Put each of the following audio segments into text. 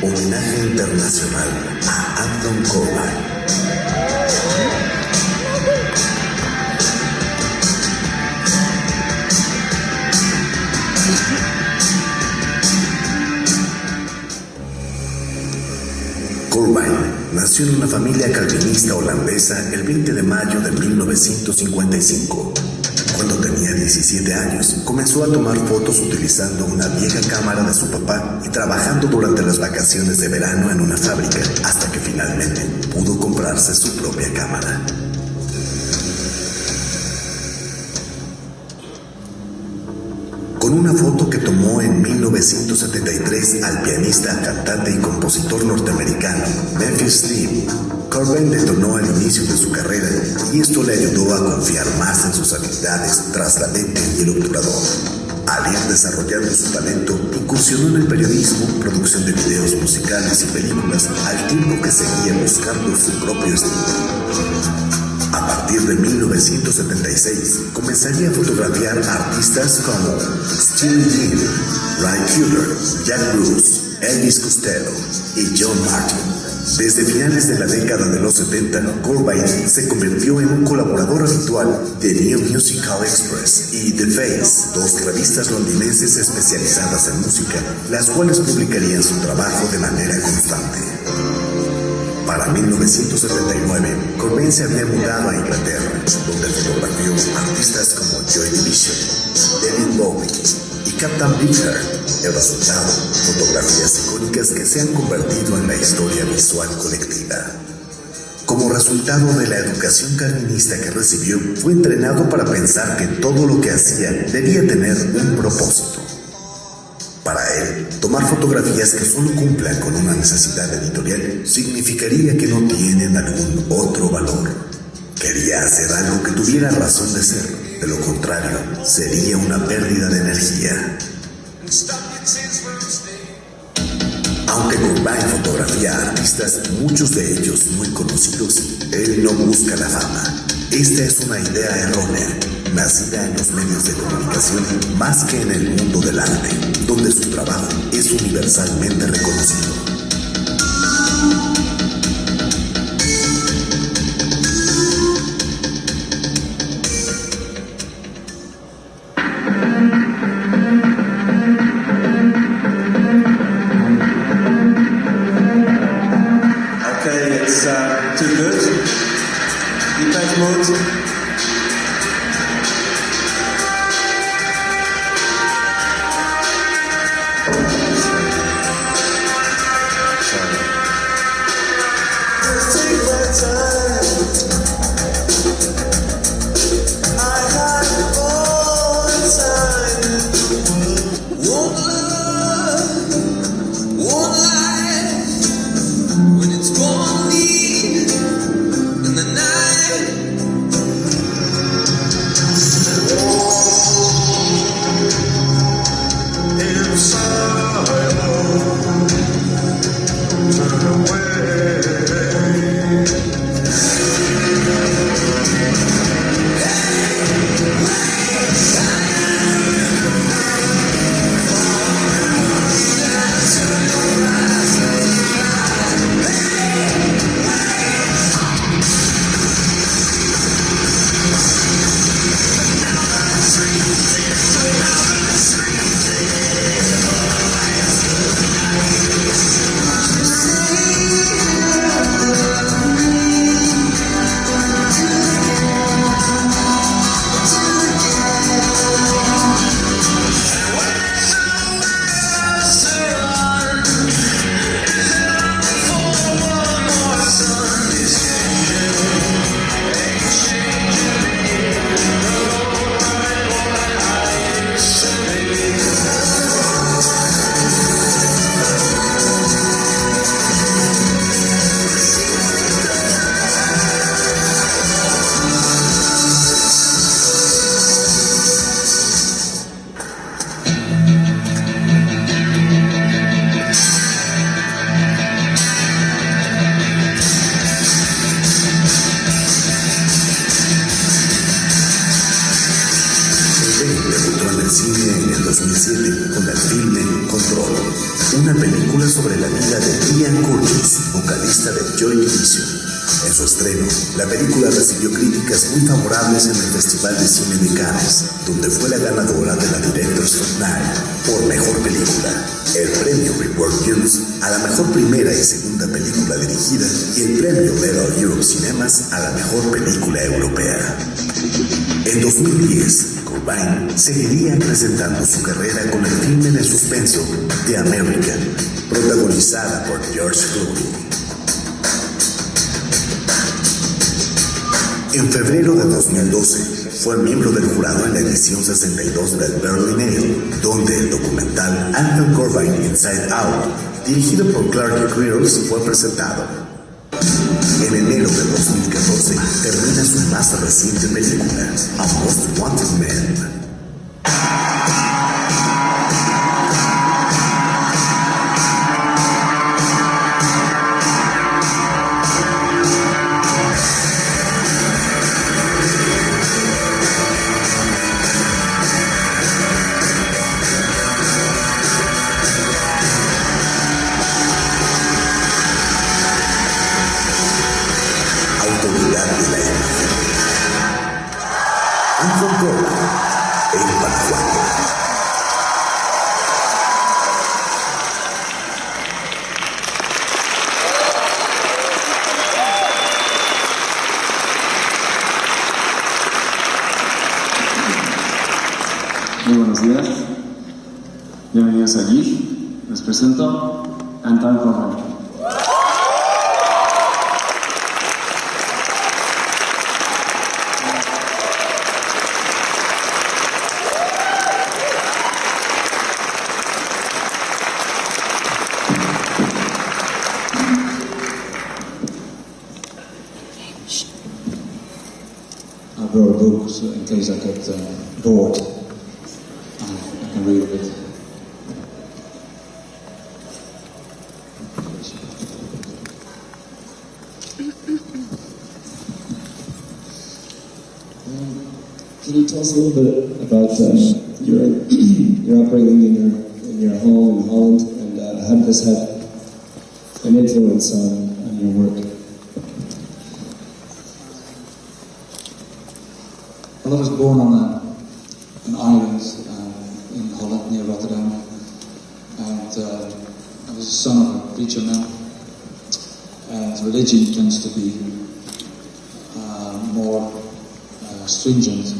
Homenaje internacional a Anton Corbijn. Corbijn nació en una familia calvinista holandesa el 20 de mayo de 1955. Cuando tenía 17 años, comenzó a tomar fotos utilizando una vieja cámara de su papá y trabajando durante las vacaciones de verano en una fábrica, hasta que finalmente pudo comprarse su propia cámara. Con una foto que tomó en 1973 al pianista, cantante y compositor norteamericano Memphis Slim, Corbijn detonó al inicio de su carrera y esto le ayudó a confiar más en sus habilidades tras la lente y el obturador. Al ir desarrollando su talento, incursionó en el periodismo, producción de videos musicales y películas, al tiempo que seguía buscando su propio estilo. A partir de 1976, comenzaría a fotografiar artistas como Stevie Nicks, Ray Cooder, Jack Bruce, Elvis Costello y John Martin. Desde finales de la década de los 70, Corbijn se convirtió en un colaborador habitual de New Musical Express y The Face, dos revistas londinenses especializadas en música, las cuales publicarían su trabajo de manera constante. Para 1979, Corbijn se había mudado a Inglaterra, donde fotografió artistas como Joy Division, David Bowie y Captain Beefheart. El resultado, fotografías icónicas que se han convertido en la historia visual colectiva. Como resultado de la educación calvinista que recibió, fue entrenado para pensar que todo lo que hacía debía tener un propósito. Para él, tomar fotografías que solo cumplan con una necesidad editorial significaría que no tienen algún otro valor. Quería hacer algo que tuviera razón de ser, de lo contrario, sería una pérdida de energía. Aunque Corbijn fotografía a artistas, muchos de ellos muy conocidos, él no busca la fama. Esta es una idea errónea, nacida en los medios de comunicación más que en el mundo del arte, donde su trabajo es universalmente reconocido. Too good. Defense mode. película sobre la vida de Ian Curtis, vocalista de Joy Division. En su estreno, la película recibió críticas muy favorables en el Festival de Cine de Cannes, donde fue la ganadora de la Directors Night por Mejor Película, el premio Reward Youth a la mejor primera y segunda película dirigida y el premio Medal Europe Cinemas a la mejor película europea. En 2010, Corbijn seguiría acrecentando su carrera con el filme de suspenso The American, protagonizada por George Clooney. En febrero de 2012, fue miembro del jurado en la edición 62 del Berlinale, donde el documental Anton Corbijn Inside Out, dirigido por Clark Griswold, fue presentado. En enero de 2014, termina su más reciente película, A Most Wanted Man. Autoridad de la imagen. Anton Corbijn, el paraguayo. Muy buenos días. Bienvenidos a Giff. Les presento Anton Corbijn. I brought a book so in case I get bored. I can read a bit. Can you tell us a little bit about your upbringing in your home in Holland, and how did this have an influence on your work? Well, I was born on an island in Holland near Rotterdam, and I was the son of a preacher man, and religion tends to be more stringent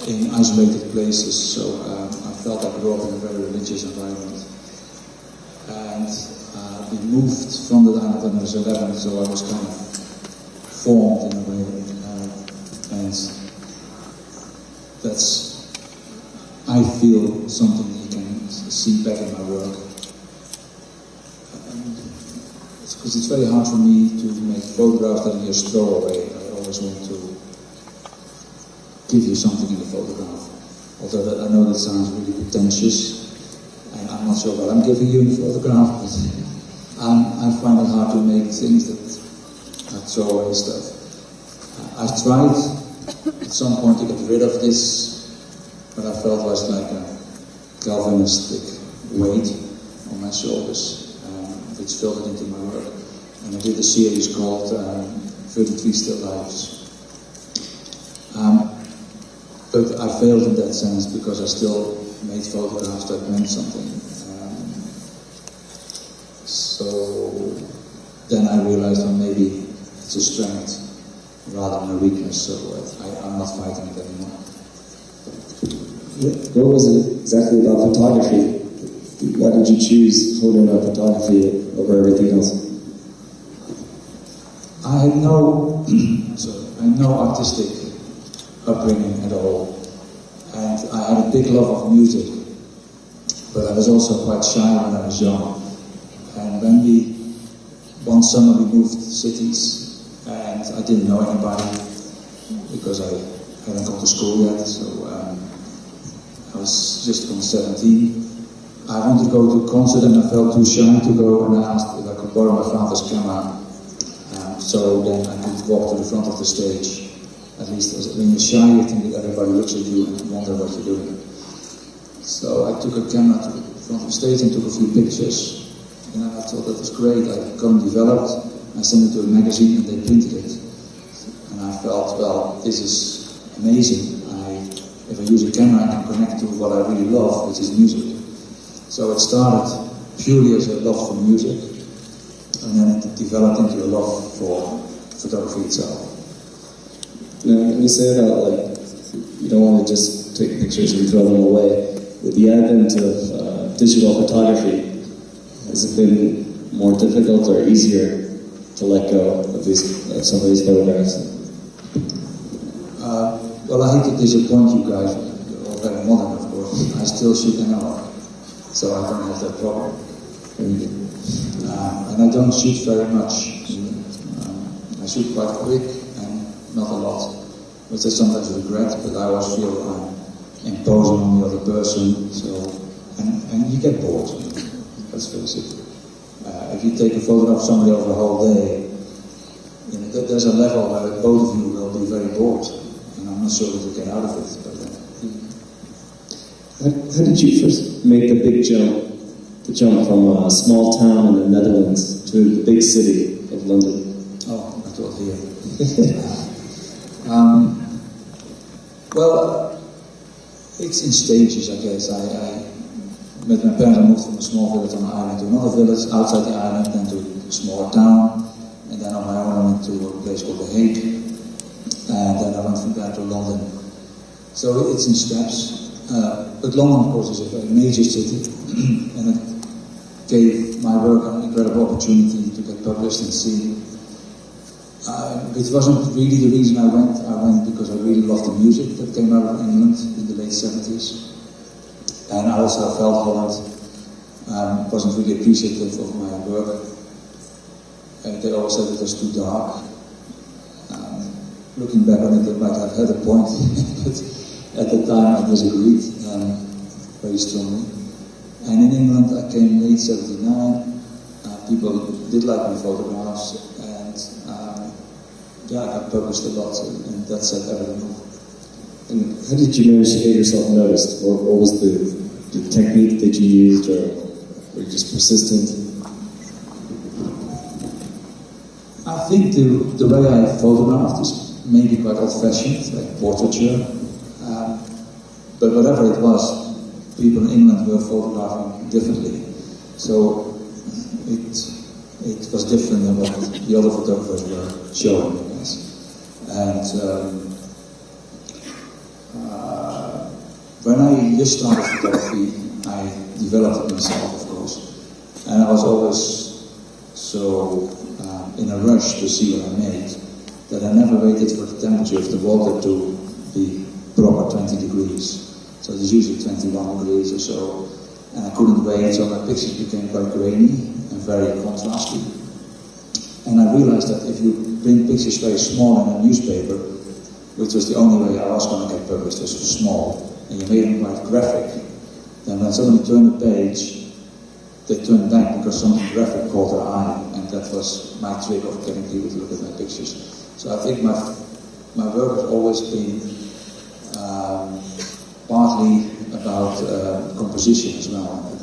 in isolated places, so I felt I grew up in a very religious environment. And we moved from the island when I was 11, so I was kind of formed in a way, and that's, I feel, something you can see back in my work. Because it's very hard for me to make photographs that you just throw away. I always want to give you something in the photograph. Although I know that sounds really pretentious, and I'm not sure what I'm giving you in the photograph, but I find it hard to make things that I throw away stuff. I've tried at some point to get rid of this, what I felt was like a galvanistic weight on my shoulders, which filtered into my work. And I did a series called 33 Still Lives. But I failed in that sense because I still made photographs that meant something. So then I realized that maybe it's a strength rather than a weakness, so I'm not fighting it anymore. What was it exactly about photography? Why did you choose holding up photography over everything else? I had no artistic upbringing at all, and I had a big love of music, but I was also quite shy when I was young. And when one summer we moved cities, and I didn't know anybody because I hadn't gone to school yet, so I was just on 17. I wanted to go to a concert and I felt too shy to go, and I asked if I could borrow my father's camera, so then I could walk to the front of the stage. At least when you're shy, you think that everybody looks at you and wonder what you're doing. So I took a camera to the front of the stage and took a few pictures, And I thought that was great. I got them developed, I sent it to a magazine and they printed it. And I felt, well, this is amazing. If I use a camera, I can connect to what I really love, which is music. So it started purely as a love for music, and then it developed into a love for photography itself. Now, when you say about, like, you don't want to just take pictures and throw them away, with the advent of digital photography, has it been more difficult or easier to let go of some of these photographs? Well, I hate to disappoint you guys. You're all very modern, of course. I still shoot analog, so I don't have that problem. And I don't shoot very much. I shoot quite quick and not a lot, which I sometimes regret, but I always feel I'm imposing on the other person. So, and you get bored. Let's face it. If you take a photograph of somebody over a whole day, you know, there's a level where both of you will be very bored. I'm not sure what to get out of it. But, How did you first make the jump from a small town in the Netherlands to the big city of London? Oh, I thought here. Well, it's in stages, I guess. With my parents, I moved from a small village on the island to another village outside the island, then to a smaller town, and then on my own I went to a place called The Hague. And then I went from there to London. So it's in steps. But London, of course, is a very major city, and it gave my work an incredible opportunity to get published and seen. It wasn't really the reason I went. I went because I really loved the music that came out of England in the late 70s. And I also felt Holland wasn't really appreciative of my work. And they always said it was too dark. Looking back on it, they might have had a point, but at the time I disagreed very strongly. And in England, I came late '79. People did like my photographs, and I got published a lot, and that said everything. And how did you manage to get yourself noticed? What was the technique that you used, or were you just persistent? I think the way I photographed is maybe quite old-fashioned, like portraiture. But whatever it was, people in England were photographing differently. So it was different than what the other photographers were showing, I guess. And when I just started photography, I developed it myself, of course. And I was always so in a rush to see what I made, that I never waited for the temperature of the water to be proper 20 degrees. So it's usually 21 degrees or so. And I couldn't wait, so my pictures became quite grainy and very contrasty. And I realized that if you print pictures very small in a newspaper, which was the only way I was going to get published, was so small, and you made them quite graphic, then when somebody turned the page, they turned back because something graphic caught their eye, and that was my trick of getting people to look at my pictures. So I think my work has always been partly about composition as well,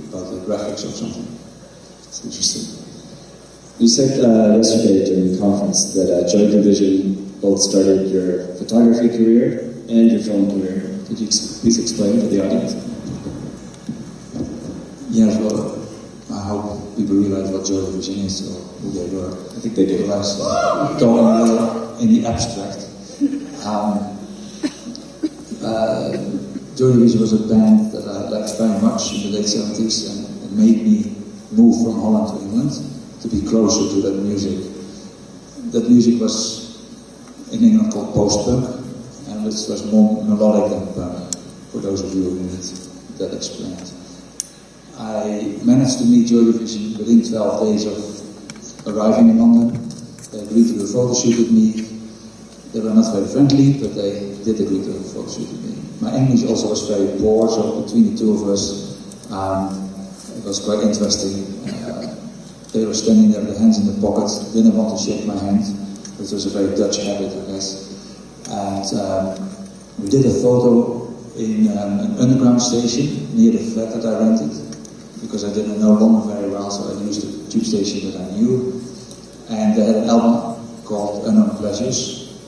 about the graphics of something. It's interesting. You said yesterday during the conference that Joy Division both started your photography career and your film career. Could you please explain to the audience? Yes, well, I hope people realize what Joy Division is or who they were. I think they do. Otherwise, talking in the abstract. Joy Division was a band that I liked very much in the late 70s, and it made me move from Holland to England to be closer to that music. That music was in England called post-punk, and which was more melodic than punk, for those of you who need that explained. I managed to meet Joy Division within 12 days of arriving in London. They agreed to do a photo shoot with me. They were not very friendly, but they did agree to do a photo shoot with me. My English also was very poor, so between the two of us, it was quite interesting. They were standing there with their hands in their pockets, didn't want to shake my hand, which was a very Dutch habit, I guess. And we did a photo in an underground station near the flat that I rented. because I didn't know London very well, so I used the tube station that I knew. And they had an album called Unknown Pleasures.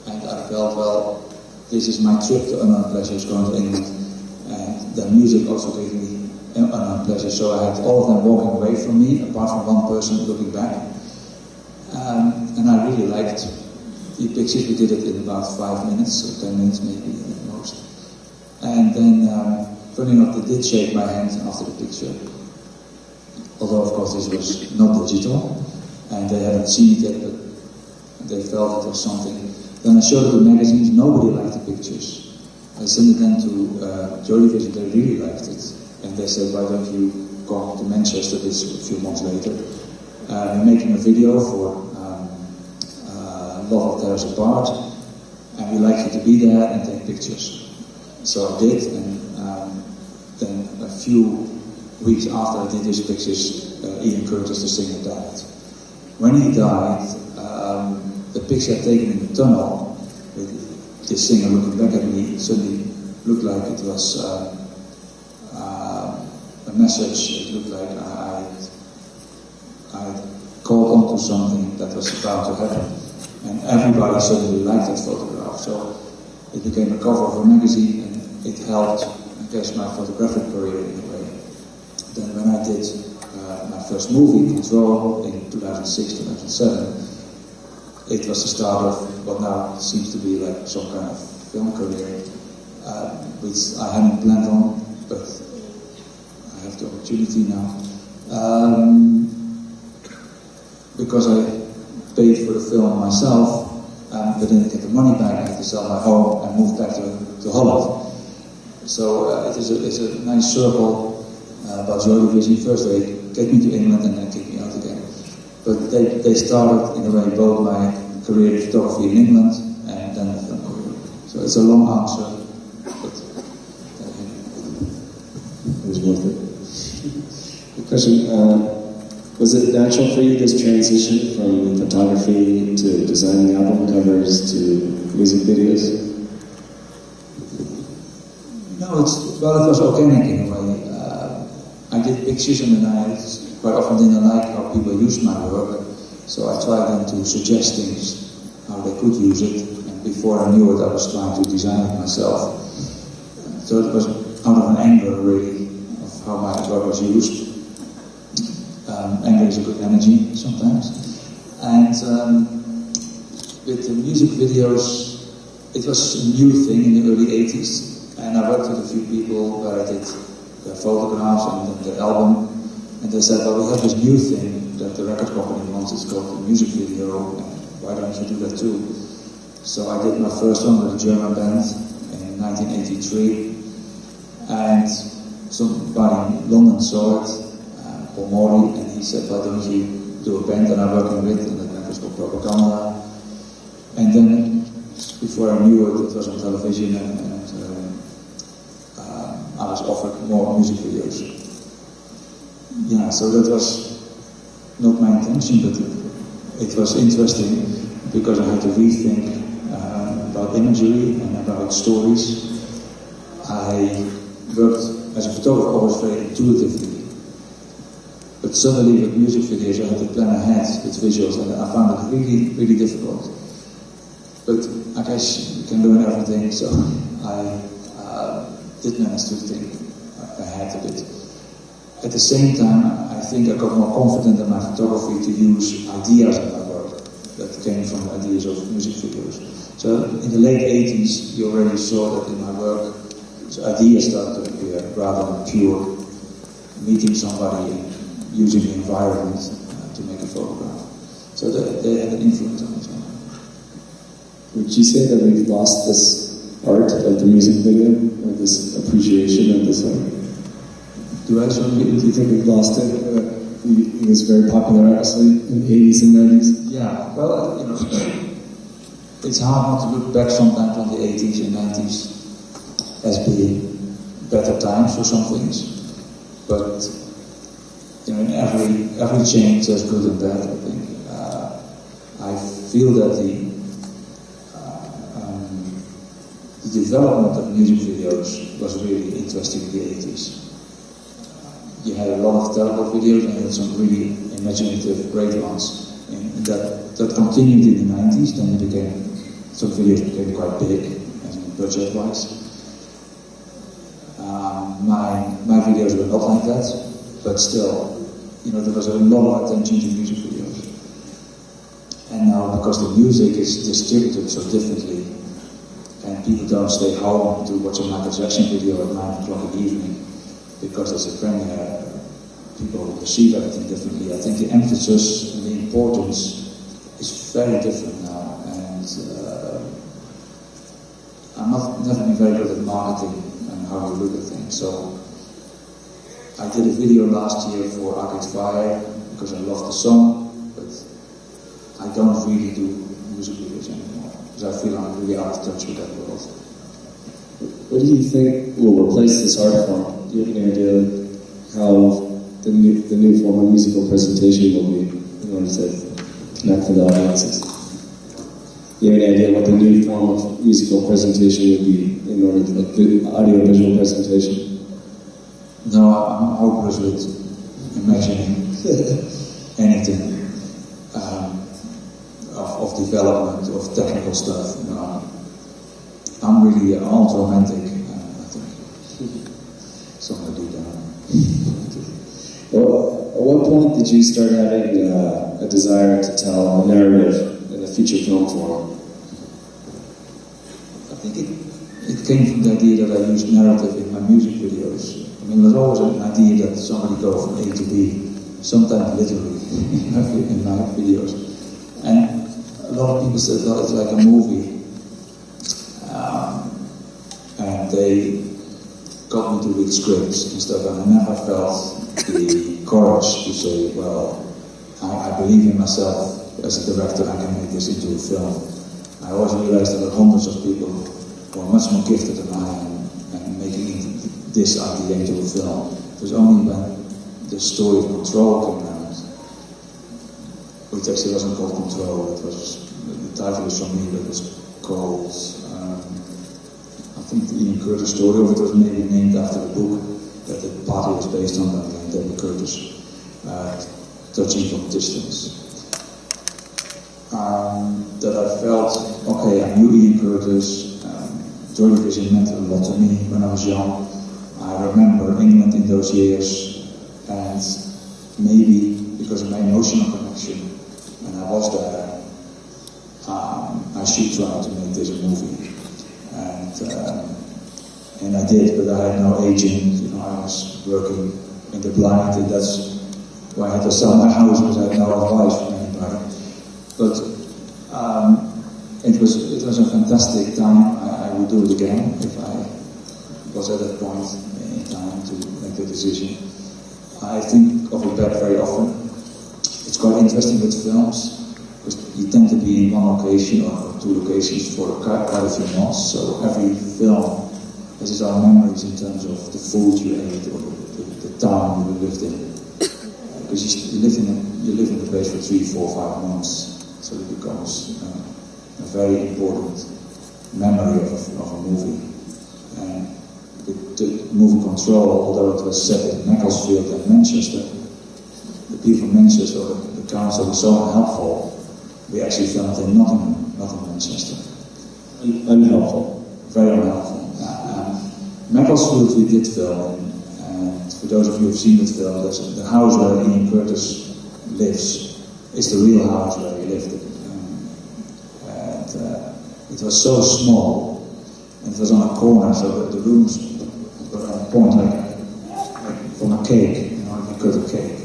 And I felt, well, this is my trip to Unknown Pleasures, going to England. And the music also gave me Unknown Pleasures. So I had all of them walking away from me, apart from one person looking back. And I really liked the pictures. We did it in about 5 minutes, or 10 minutes maybe at most. And then, funny enough, they did shake my hand after the picture. Although, of course, this was not digital. And they hadn't seen it yet, but they felt it was something. Then I showed it to magazines. Nobody liked the pictures. I sent it then to Jolly Vision. They really liked it. And they said, why don't you come to Manchester this a few months later? We're making a video for Love of Tears Apart, and we'd like you to be there and take pictures. So I did, and then a few weeks after I did these pictures, Ian Curtis, the singer, died. When he died, the picture I'd taken in the tunnel, with this singer looking back at me, suddenly looked like it was a message. It looked like I'd called onto something that was about to happen. And everybody suddenly liked that photograph. So it became a cover of a magazine, and it helped, I guess, my photographic career in a way. Then when I did my first movie, Control, in 2006, 2007, it was the start of what now seems to be like some kind of film career, which I hadn't planned on, but I have the opportunity now. Because I paid for the film myself, but didn't get the money back. I had to sell my home and move back to Holland. So it's a nice circle about Jolly Vision. First they get me to England and then kick me out again. But they started in a way both my career in photography in England and then the film career. So it's a long answer, but it was worth it. The question, was it natural for you, this transition from photography to designing album covers to music videos? No, it was organic in a way. I did pictures and then I quite often didn't like how people used my work, so I tried then to suggest things, how they could use it, and before I knew it, I was trying to design it myself. So it was out of an anger, really, of how my work was used. Anger is a good energy sometimes. And with the music videos, it was a new thing in the early 80s. And I worked with a few people where I did their photographs and then their album. And they said, well, we have this new thing that the record company wants. It's called a music video. And why don't you do that too? So I did my first one with a German band in 1983. And somebody in London saw it, Paul Morley, and he said, why don't you do a band that I'm working with, and the band was called Propaganda. And then, before I knew it, it was on television, and I was offered more music videos. Yeah, so that was not my intention, but it was interesting, because I had to rethink about imagery and about stories. I worked as a photographer always very intuitively. But suddenly with music videos I had to plan ahead with visuals, and I found it really, really difficult. But I guess you can learn everything, so I did manage to think ahead a bit. At the same time, I think I got more confident in my photography to use ideas in my work that came from ideas of music videos. So in the late 80s, you already saw that in my work, so ideas started to appear rather than pure meeting somebody and using the environment to make a photograph. So they had an influence on each other. Would you say that we've lost this art of the music video, or this appreciation of this art? Do you think we've lost it? He was very popular, obviously, in the 80s and 90s. Yeah, well, it's hard not to look back sometimes on the 80s and 90s as being better times for some things. But in every change there's good and bad, I think. I feel that the development of music videos was really interesting in the 80s. you had a lot of teleport videos and you had some really imaginative, great ones. And that continued in the 90s, then some videos became quite big, budget-wise. My videos were not like that, but still, there was a lot of attention to music videos. And now, because the music is distributed so differently, and people don't stay home to watch a Michael Jackson video at 9 o'clock in the evening, because there's a premiere, people perceive everything differently. I think the emphasis and the importance is very different now, and I'm never been very good at marketing and how you look at things. So I did a video last year for Arcade Fire because I love the song, but I don't really do music videos anymore because I feel I'm really out of touch with that world. What do you think will replace this art form? Do you have any idea how the new form of musical presentation will be in order to connect with the audiences? Do you have any idea what the new form of musical presentation would be in order to, like, the audio-visual presentation? No, I'm hopeless with imagining anything of development, of technical stuff. I'm really alt-romantic, I think. Something to do that. Well, at what point did you start having a desire to tell a narrative in a feature film form? I think it came from the idea that I use narrative in my music videos. I mean, there's always an idea that somebody goes from A to B, sometimes literally, in my videos. And a lot of people said, well, it's like a movie. And they got me to read scripts and stuff, and I never felt the courage to say, well, I believe in myself as a director, I can make this into a film. I always realized there were hundreds of people who are much more gifted than I am and making this idea into a film. It was only when the story of Control came around, which actually wasn't called Control, it was, the title was from me, but it was called, I think the Ian Curtis story, or it was maybe named after the book that the party was based on, Debbie Curtis, Touching from Distance. That I felt, okay, I knew Ian Curtis, Joy Division meant a lot to me when I was young. I remember England in those years, and maybe because of my emotional connection, and I was there, I should try to make this a movie. And I did, but I had no agent, I was working in the blind, and that's why I had to sell my house, because I had no advice from anybody. But it was a fantastic time. I would do it again if I was at that point in time to make the decision. I think of it back very often. It's quite interesting with films, because you tend to be in one location or two locations for quite a few months, so every film has its own memories in terms of the food you ate or the town you lived in. Because you live in the place for 3, 4, 5 months, so it becomes a very important memory of a movie. And the movie Control, although it was set in Macclesfield and Manchester, the people from Manchester, the council was so unhelpful, we actually filmed in Nottingham, not in Manchester. Unhelpful. Very unhelpful. Macclesfield we did film, and for those of you who have seen the film, the house where Ian Curtis lives is the real house where he lived. It was so small, and it was on a corner, so the rooms were on a point like from a cake, if you cut a cake.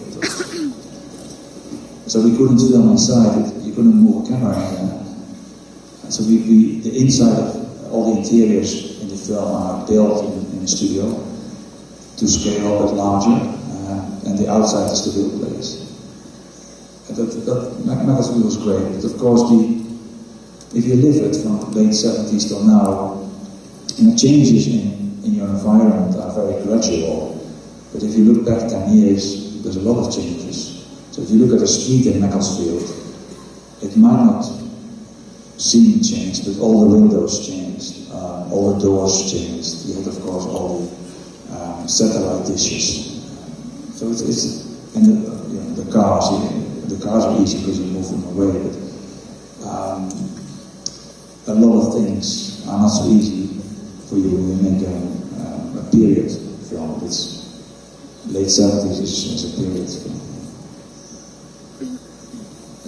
So we couldn't film inside it, you couldn't move a camera in there. And so the inside of all the interiors in the film are built in the studio to scale a bit larger, and the outside is the real place. And Macclesfield was great, but of course if you live it from the late 70s till now, changes in your environment are very gradual. But if you look back 10 years, there's a lot of changes. So if you look at a street in Macclesfield, it might not seem changed, but all the windows changed, all the doors changed. You had, of course, all the satellite dishes. So it's and the cars are easy because you move them away, but a lot of things are not so easy for you when you make a period film. It's late 70s is a period film.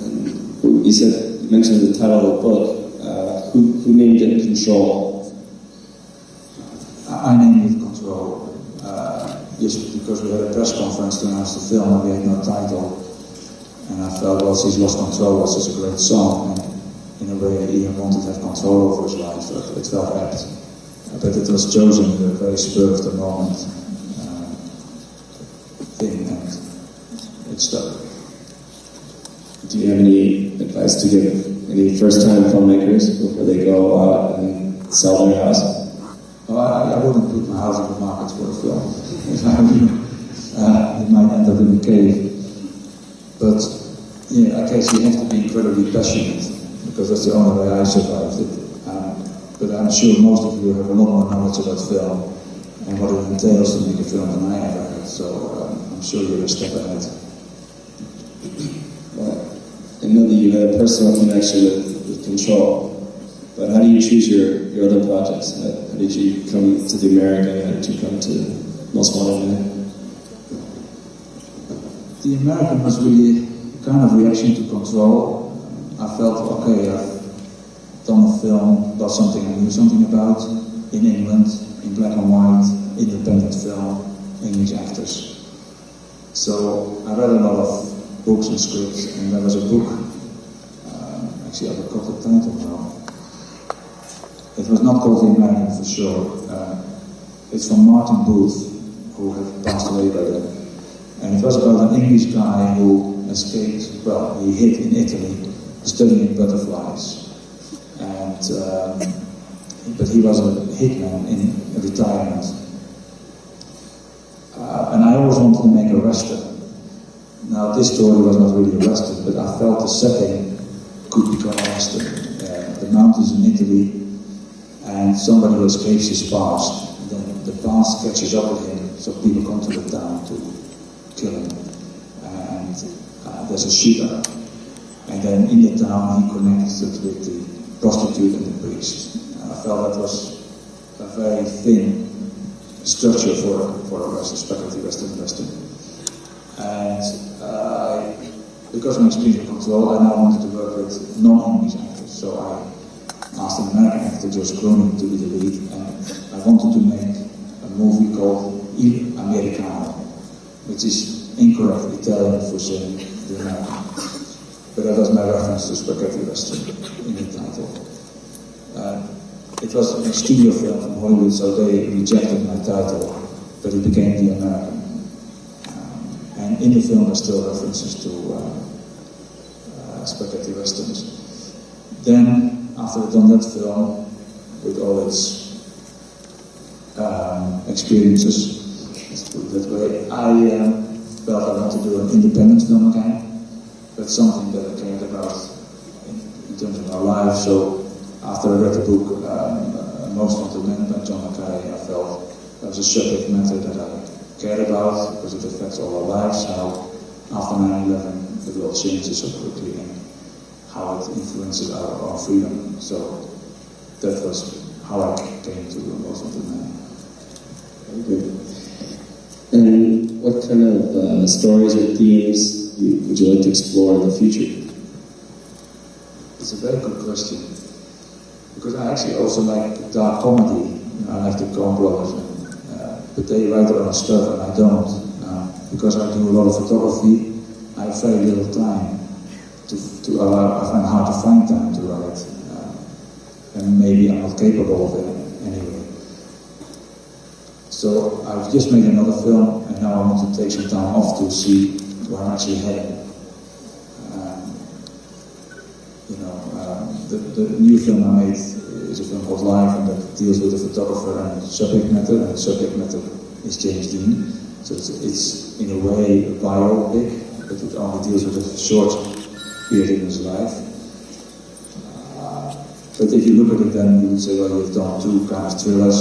And you mentioned the title of the book. Who named it Control? I named it Control. Just because we had a press conference to announce the film and we had no title. And I felt, well, She's Lost Control was such a great song. And in a way, Ian wanted to have control over his life, so it felt apt. But it was chosen at a very spur of the moment thing, and it stuck. Do you have any advice to give any first-time filmmakers before they go out and sell their house? Well, I wouldn't put my house on the market for a film. It might end up in a cave. But yeah, I guess you have to be incredibly passionate, because that's the only way I survived it. But I'm sure most of you have a lot more knowledge about film and what it entails to make a film than I ever had. So I'm sure you're a step ahead. Well, I know that you had a personal connection with Control, but how do you choose your other projects? How did you come to the American? How did you come to Most Wanted Man? The American was really a kind of reaction to Control. I felt, okay, I've done a film about something I knew something about, in England, in black and white, independent film, English actors. So I read a lot of books and scripts, and there was a book, actually I forgot the title now. It was not called The American for sure. It's from Martin Booth, who had passed away by then. And it was about an English guy who escaped, well, he hid in Italy, studying butterflies. And, but he was a hitman in retirement. And I always wanted to make a western. Now, this story was not really a western, but I felt the setting could become a western. The mountains in Italy, and somebody who escapes his past. Then the past catches up with him, so people come to the town to kill him. And there's a shooter. And then in the town he connects it with the prostitute and the priest. And I felt that was a very thin structure for a western, spaghetti western. And because of my experience with Control, I now wanted to work with non-English actors. So I asked an American actor, George Clooney, to be the lead, and I wanted to make a movie called Il Americano, which is incorrect Italian for saying the American. But that was my reference to spaghetti western in the title. It was a studio film from Hollywood, so they rejected my title, but it became The American. And in the film are still references to spaghetti westerns. Then, after I'd done that film, with all its experiences, let's put it that way, I felt I wanted to do an independent film again. That's something that I cared about in terms of our lives. So after I read the book, Most Wanted Men by John Mackay, I felt that was a subject matter that I cared about because it affects all our lives, how after 9/11 the world changes so quickly and how it influences our freedom. So that was how I came to Most Wanted Men. Very good. And what kind of stories or themes would you like to explore in the future? It's a very good question. Because I actually also like dark comedy. I like the Coen brothers, but they write their own stuff and I don't. Because I do a lot of photography, I have very little time to allow. I find it hard to find time to write. And maybe I'm not capable of it anyway. So I've just made another film and now I want to take some time off to see where I'm actually heading. The new film I made is a film called Live, and that deals with the photographer and subject matter, and the subject matter is James Dean. So it's in a way a biopic, but it only deals with a short period in his life. But if you look at it, then you would say, well, you've done two kind of thrillers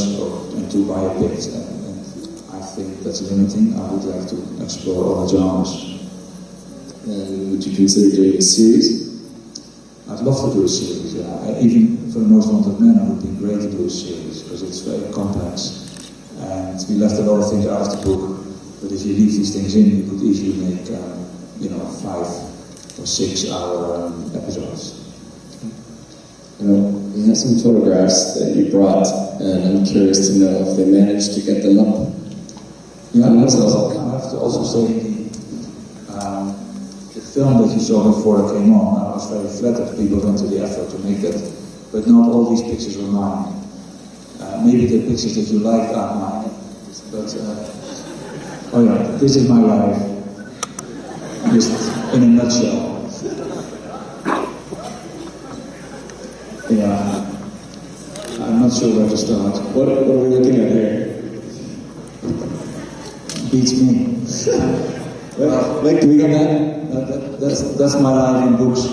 and two biopics, and I think that's limiting. I would like to explore other genres. And would you consider doing a series? I'd love to do a series, yeah. Even for The Most Wanted Man, it would be great to do a series because it's very complex. And we left a lot of things out of the book, but if you leave these things in, you could easily make, 5 or 6 hour episodes. We have some photographs that you brought, and I'm curious to know if they managed to get them up. Yeah, I have to also say the film that you saw before it came on, I was very flattered people went to the effort to make that, but not all these pictures were mine. Maybe the pictures that you liked are mine, but this is my life, just in a nutshell. Yeah, I'm not sure where to start. What are we looking at here? Beats me. Like, do we get that? That's my life in books.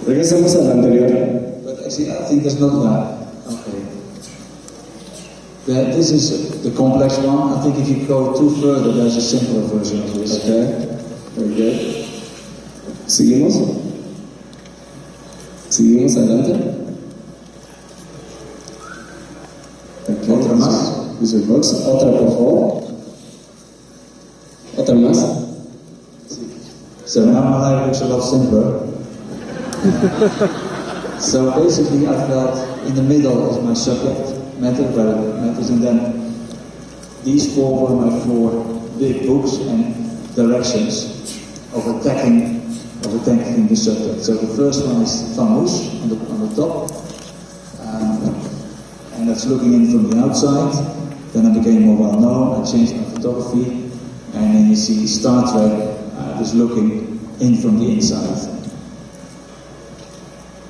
Regresamos al anterior. But actually, I think there's not that. Okay. This is the complex one. I think if you go too further, there's a simpler version of this. Okay. Very good. ¿Seguimos? ¿Seguimos adelante? Okay. Otra más. These are books. Otra, por favor. Otra más. So now my life looks a lot simpler. So basically, I felt in the middle is my subject matter, where it matters, and then these 4 were my 4 big books and directions of attacking the subject. So the first one is famous on the top, and that's looking in from the outside. Then I became more well known. I changed my photography, and then you see Star Trek just looking in from the inside.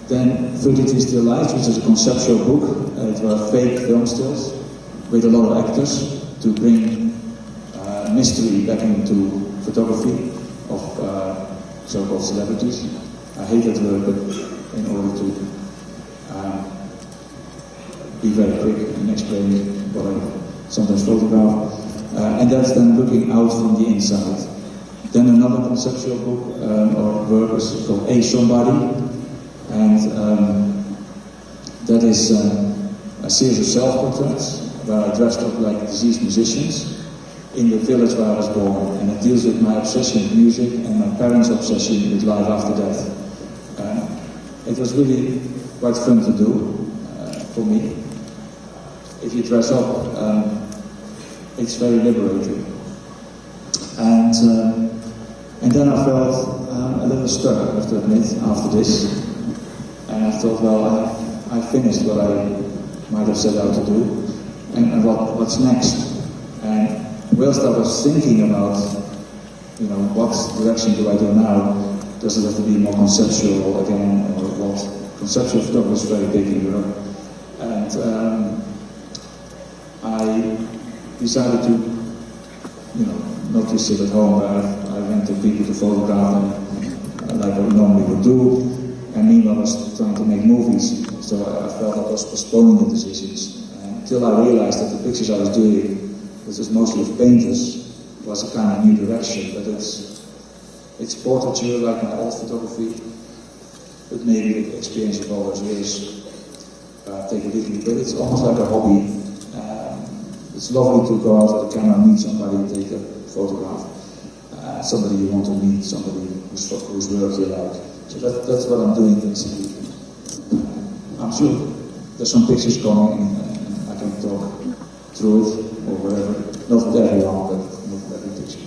Then 33 Still Lives, which is a conceptual book. It were fake film stills with a lot of actors to bring mystery back into photography of so-called celebrities. I hate that word, but in order to be very quick in explaining what I sometimes photograph. And that's then looking out from the inside. Then another conceptual book or work is called A Somebody. And that is a series of self-portraits where I dressed up like deceased musicians in the village where I was born, and it deals with my obsession with music and my parents' obsession with life after death. It was really quite fun to do for me. If you dress up, it's very liberating. And then I felt a little stuck, I have to admit, after this. And I thought, well, I finished what I might have set out to do, and what's next? And whilst I was thinking about, what direction do I do now? Does it have to be more conceptual again, or what? Conceptual photography is very big in Europe, and I decided to, not just sit at home where I went to people to photograph them like I normally would do. And meanwhile, I was trying to make movies, so I felt I was postponing the decisions until I realized that the pictures I was doing, which was mostly of painters, was a kind of new direction. But it's portraiture like my old photography, but maybe the experience of all those years take a little bit. It's almost like a hobby. It's lovely to go out with a camera and meet somebody and take a photograph. Somebody you want to meet, somebody whose work you like. So that's what I'm doing basically. I'm sure there's some pictures coming and I can talk through it or whatever. Not very long, but not every picture.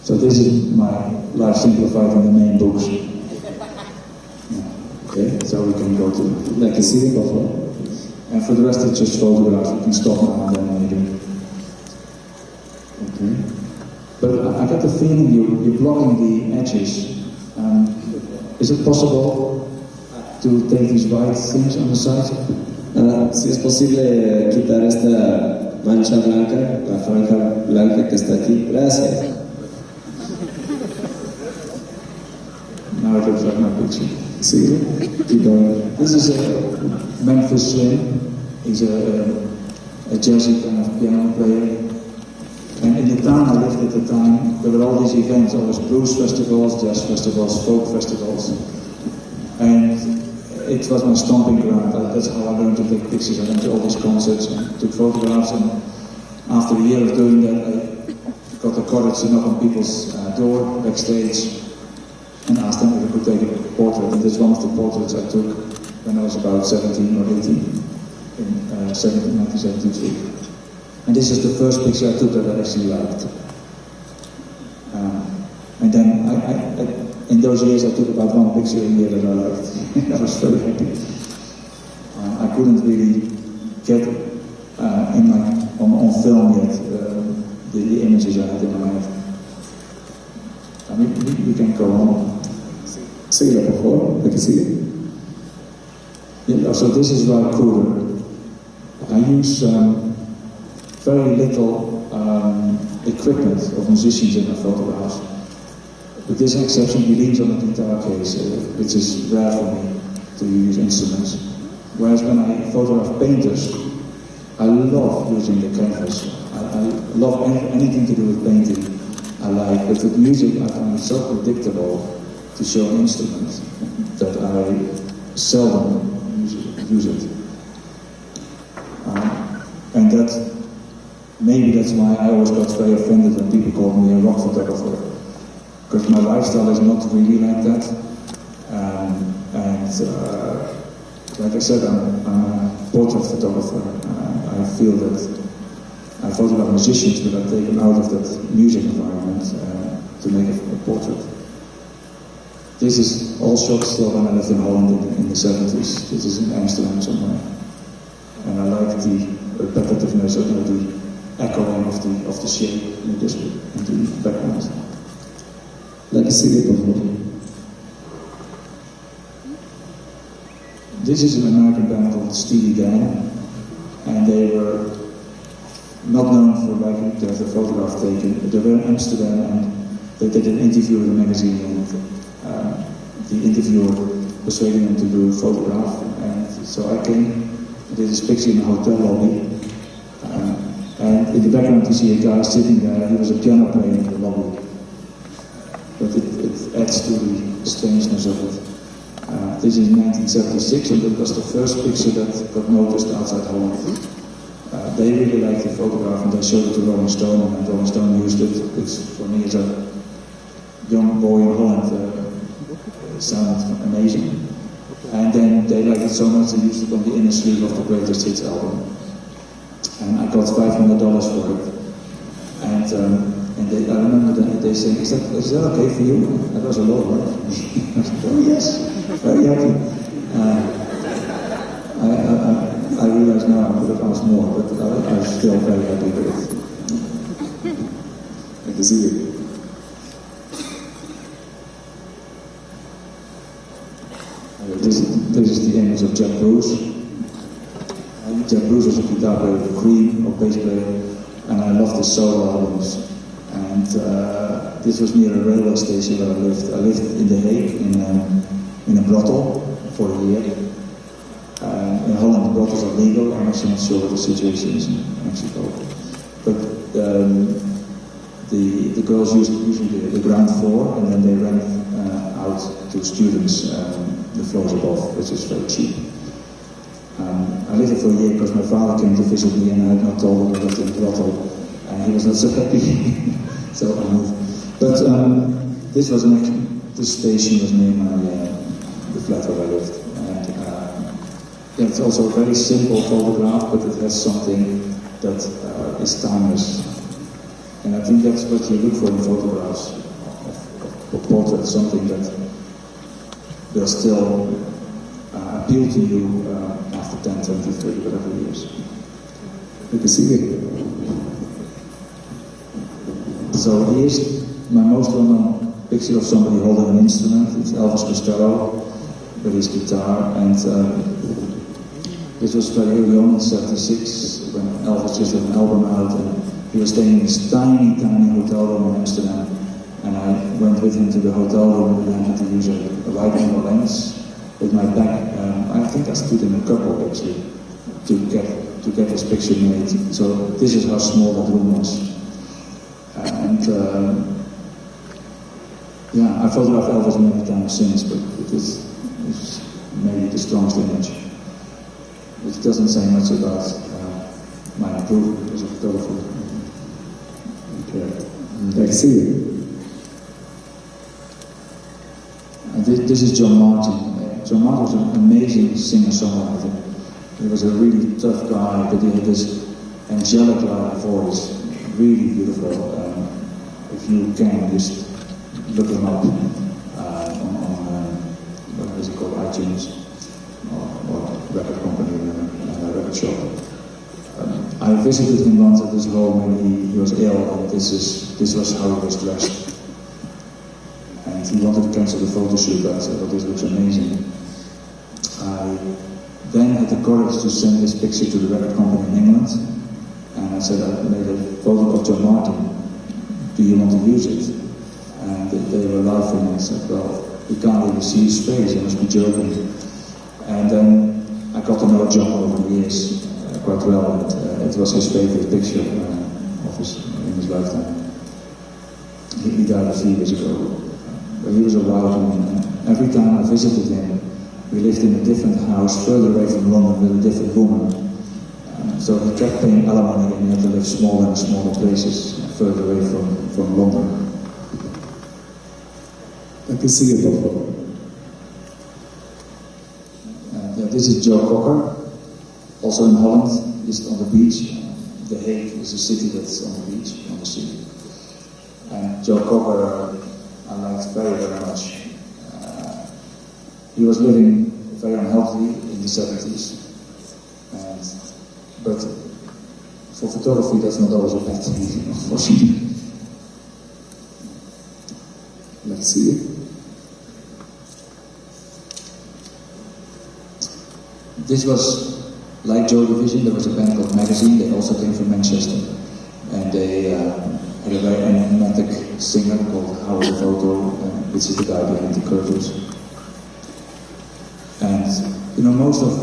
So this is my life simplified in the main books. Yeah. Okay, so we can go to like a city before. And for the rest it's just photographs. We can stop now and then maybe. Okay. But I got the feeling you're blocking the edges. Is it possible to take these white things on the side? Si es posible quitar esta mancha blanca, la franja blanca que está aquí. Gracias. Now it looks like my picture. See, keep going. This is Memphis Slim. He's a jazzy kind of piano player. the town I lived at the time, there were all these events, all these blues festivals, jazz festivals, folk festivals, and it was my stomping ground. That's how I learned to take pictures. I went to all these concerts and took photographs, and after a year of doing that, I got the courage to knock on people's door backstage and asked them if I could take a portrait. And this is one of the portraits I took when I was about 17 or 18 in 1973. And this is the first picture I took that I actually liked. And then in those years I took about one picture a year that I liked. I was very happy. I couldn't really get on film yet the images I had in my head. I mean, we can go on. See that before? I can see it. Yeah, so this is right cooler. I use very little equipment of musicians in my photographs. With this exception, he leans on a guitar case, which is rare for me to use instruments. Whereas when I photograph painters, I love using the canvas. I love anything to do with painting. I like, but with music I find it so predictable to show an instrument that I seldom use it. And maybe that's why I always got very offended when people called me a rock photographer. Because my lifestyle is not really like that. Like I said, I'm a portrait photographer. I feel that I photograph musicians, but I take them out of that music environment to make a portrait. This is all shot still when I lived in Holland in the 70s. This is in Amsterdam somewhere. And I like the repetitiveness of the echoing of the shape in the background. Let me see it before. This is an American band called Steely Dan, and they were not known for liking to have the photograph taken. They were in Amsterdam and they did an interview in a magazine, and the interviewer persuaded them to do a photograph. And so I came and did this picture in the hotel lobby. And in the background you see a guy sitting there. He was a piano player in the lobby. But it adds to the strangeness of it. This is 1976, and that was the first picture that got noticed outside Holland. They really liked the photograph, and they showed it to Rolling Stone, and Rolling Stone used it. It's, for me, as a young boy in Holland, it sounded amazing. And then they liked it so much they used it on the inner sleeve of the Greatest Hits album. And I got $500 for it. And I remember that they saying, is that okay for you? That was a lot, right? I said, oh yes, very happy. I realize now I could have asked more, but I was still very happy with it. I can see it. This is the image of Jack Bruce. Jack Bruce was a guitar player with Queen, or bass player, and I loved his solo albums. And this was near a railway station where I lived. I lived in The Hague in a brothel for a year. In Holland, brothels are legal. I'm actually not sure what the situation is in Mexico. But the girls used usually the ground floor, and then they rent out to students the floors above, which is very cheap. I lived there for a year because my father came to visit me, and I had not told him I lived in the brothel, and he was not so happy. So I moved. But this station was near the flat where I lived. And it's also a very simple photograph, but it has something that is timeless. And I think that's what you look for in photographs of portraits, something that will still appeal to you after 10, 20, 30, whatever years. You can see it. So here's my most well-known picture of somebody holding an instrument. It's Elvis Costello with his guitar, and this was very early on in '76 when Elvis just had an album out, and he was staying in this tiny hotel room in Amsterdam. And I went with him to the hotel room, and I had to use a wide-angle lens with my back. I think I stood in a couple actually to get this picture made. So this is how small that room was. And yeah, I photographed Elvis many times since, but it's maybe the strongest image. It doesn't say much about my improvement as a photographer. Okay. Merci. And this is John Martin. John Martin was an amazing singer-songwriter. He was a really tough guy, but he had this angelic-like voice, really beautiful. If you can, just look him up on what is it called, iTunes, or record company, record shop. I visited him once at his home when he was ill, and this was how he was dressed. And he wanted to cancel the photo shoot, but I said, "Oh, this looks amazing." I then had the courage to send this picture to the record company in England, and I said, "I made a photo of John Martin. Do you want to use it?" And they were laughing and said, "Well, we can't even see his face, I must be joking." And then I got to know John over the years quite well, and it was his favorite picture in his lifetime. He died a few years ago, but he was a wild man. And every time I visited him, we lived in a different house further away from London with a different woman. So he kept paying alimony, and he had to live smaller and smaller places further away from London. I can see it, Buffalo. This is Joe Cocker, also in Holland, just on the beach. The Hague is a city that's on the beach, on the sea. And Joe Cocker I liked very, very much. He was living very unhealthy in the 70s. But for photography, that's not always a bad thing, unfortunately. Merci. This was like Joy Division. There was a band called Magazine. They also came from Manchester, and they had a very enigmatic singer called Howard the Photo, which is the guy behind the curtains. And most of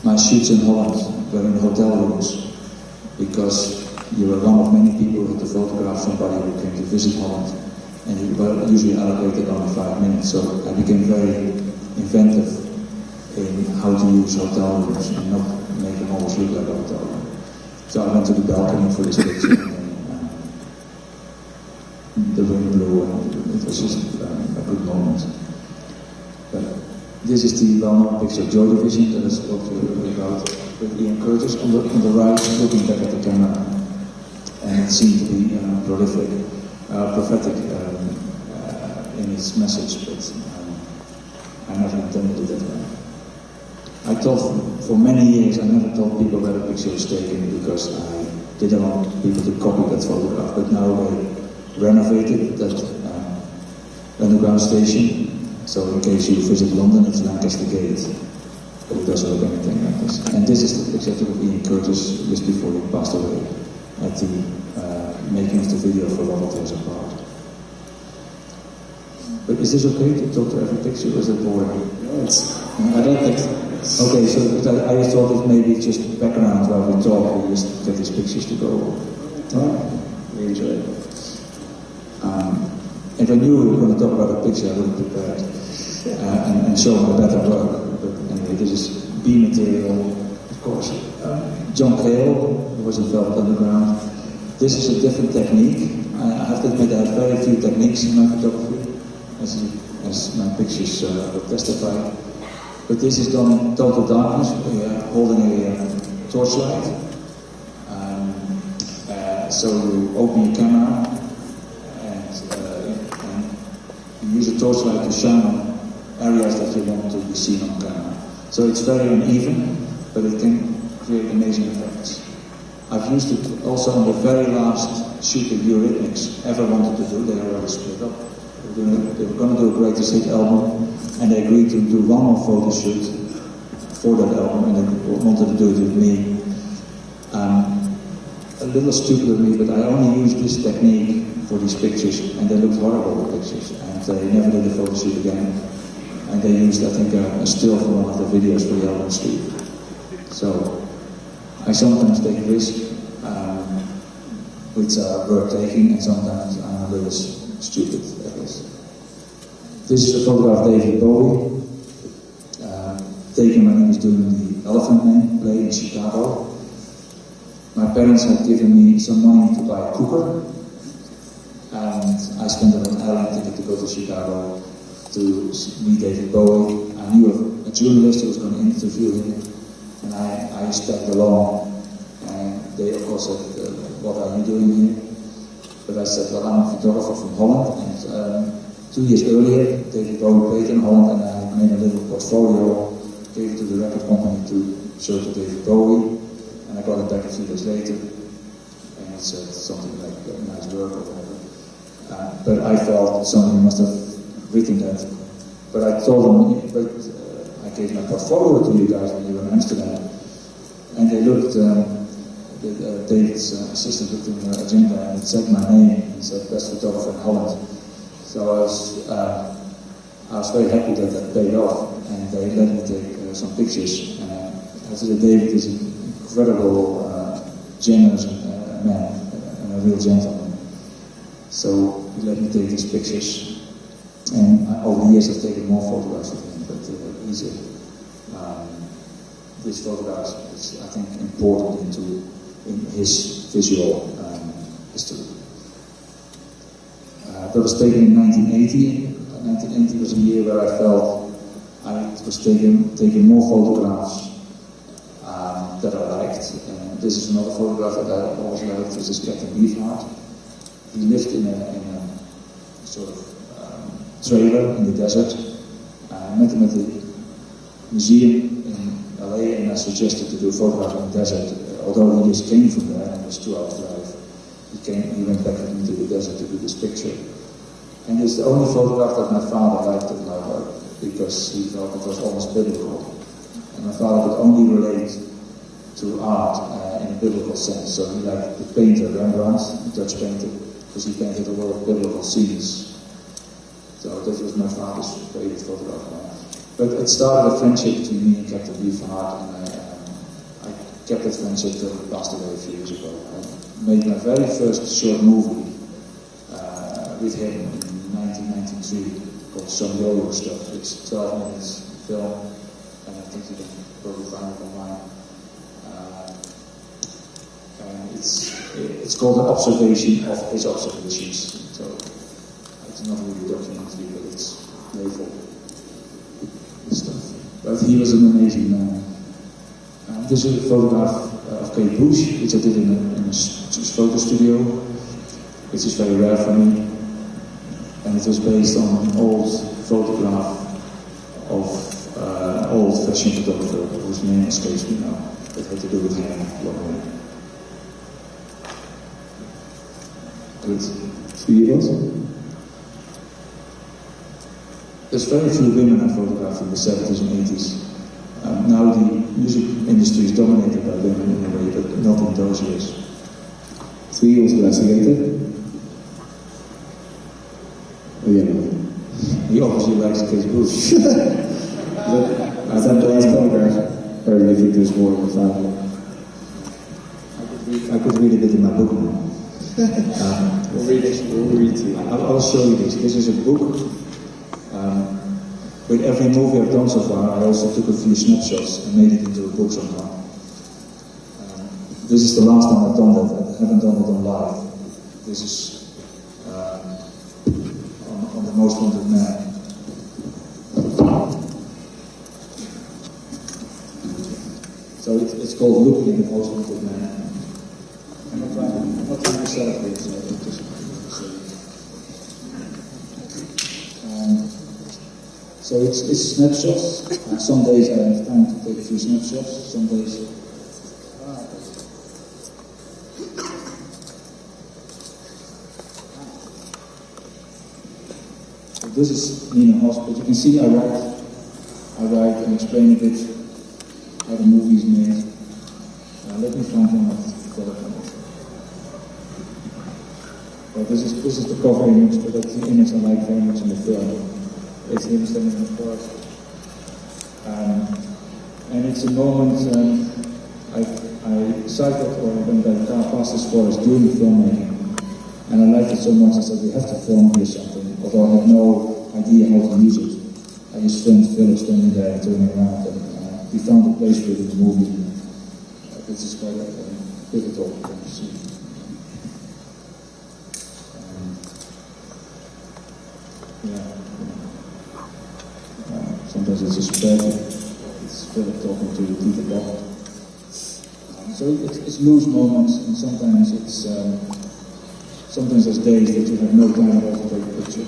my shoots in Holland were in hotel rooms, because you were one of many people who had to photograph somebody who came to visit Holland, and you were usually allocated only 5 minutes. So I became very inventive in how to use hotel rooms and not make them always look like a hotel room. So I went to the balcony for this picture, and the wind blew, and it was just a good moment. But this is the well-known picture of Joy Division that I spoke to you about, with Ian Curtis on the right, looking back at the camera, and it seemed to be prophetic in its message, but I never intended it that way. I thought for many years, I never told people where the picture was taken, because I didn't want people to copy that photograph. But now they renovated that underground station, so in case you visit London, it's Lancaster Gate, but it doesn't look anything like this. And this is the picture I took of Ian Curtis just before he passed away, at the making of the video for Love Tears Apart. But is this okay to talk to every picture, or is it boring? No, I don't think so. Okay, so I thought it maybe just background while we talk, we just get these pictures to go. We enjoy it. If I knew we were going to talk about a picture, I would have prepared and show my better work. But anyway, this is B material, of course. John Cale, who was involved underground. This is a different technique. I have to admit I have very few techniques in my photography, as my pictures will testify. But this is done in total darkness. We are holding a torchlight. So you open your camera and you use a torchlight to shine on areas that you want to be seen on camera. So it's very uneven, but it can create amazing effects. I've used it also on the very last shoot that Eurythmics ever wanted to do. They already split up. They were going to do a greatest hit album, and they agreed to do one more photo shoot for that album, and they wanted to do it with me. A little stupid of me, but I only used this technique for these pictures, and they looked horrible, the pictures, and they never did a photo shoot again. And they used, I think, a still from one of the videos for the album sleeve. So I sometimes take risks, which are worth taking, and sometimes I'm a little stupid, I guess. This is a photograph of David Bowie, taken when he was doing the Elephant Man play in Chicago. My parents had given me some money to buy a cooker, and I spent an airline ticket to go to Chicago to meet David Bowie. I knew a journalist who was going to interview him, and I stepped along, and they of course said, what are you doing here? But I said, well, I'm a photographer from Holland, and 2 years earlier, David Bowie played in Holland, and I made a little portfolio, gave it to the record company to show to David Bowie, and I got it back a few days later, and it said something like, nice work or whatever. But I felt somebody must have written that. But I told them, I gave my portfolio to you guys when you were in Amsterdam, and they looked, David's assistant looked in their agenda, and it said my name, and said best photographer in Holland. So I was very happy that that paid off, and they let me take some pictures. I said, David is an incredible, generous man, and a real gentleman. So he let me take these pictures, and over the years I've taken more photographs of him, but this photograph is, I think, important in his visual history. That was taken in 1980. 1980 was a year where I felt I was taking more photographs that I liked. And this is another photograph that I always liked, which is Captain Beefheart. He lived in a sort of trailer in the desert. I met him at the museum in LA, and I suggested to do a photograph in the desert. Although he just came from there, and it was 2 hours drive. He went back with me to the desert to do this picture. And it's the only photograph that my father liked of my work, because he felt it was almost biblical. And my father could only relate to art in a biblical sense. So he liked the painter Rembrandt, the Dutch painter, because he painted a lot of biblical scenes. So this was my father's favorite photograph. But it started a friendship between me and Captain Beefheart, and I kept that friendship till he passed away a few years ago. I made my very first short movie with him in 1993 called Some Yo-Yo Stuff. It's 12 minutes film, and I think you can probably find it online. And it's called an observation of his observations. So it's not really a documentary, but it's playful stuff. But he was an amazing man. This is a photograph of Kate Bush, which I did in a photo studio, which is very rare for me. And it was based on an old photograph of an old-fashioned photographer whose name escapes me now. It had to do with him. Good. 2 years? There's very few women I photographed in the 70s and 80s. Now the music industry is dominated by women in a way, but not in those years. 3 years de la siguiente. Oh, yeah. He obviously likes Kate Bush. Is that the last photograph? Or do you think there's more in the family? I could read a bit in my book now. We'll read to you. I'll show you this. This is a book. With every movie I've done so far, I also took a few snapshots and made it into a book somehow. This is the last time I've done that. I haven't done it on live. This is on the Most Wanted Man. So it's called Looking at the Most Wanted Man. I'm not trying to celebrate, so so it's snapshots. Some days I have time to take a few snapshots, some days. So this is Nina Hospital. You can see I write and explain a bit how the movie is made. Let me find one of the telephone. Well, this is the cover image, but that's the image I like very much in the film. It's him standing in the forest. And it's a moment I've I cycled or went by the car past this forest doing filmmaking, and I liked it so much I said, we have to film here something, although I had no idea how to use it. I just filmed Philip standing there and turning around, and we found a place for it in the movie. This is quite a pivotal scene. Sometimes it's a spread, it's Philip talking to Peter Bob. So it's loose moments, and sometimes sometimes there's days that you have no time at all to take a picture.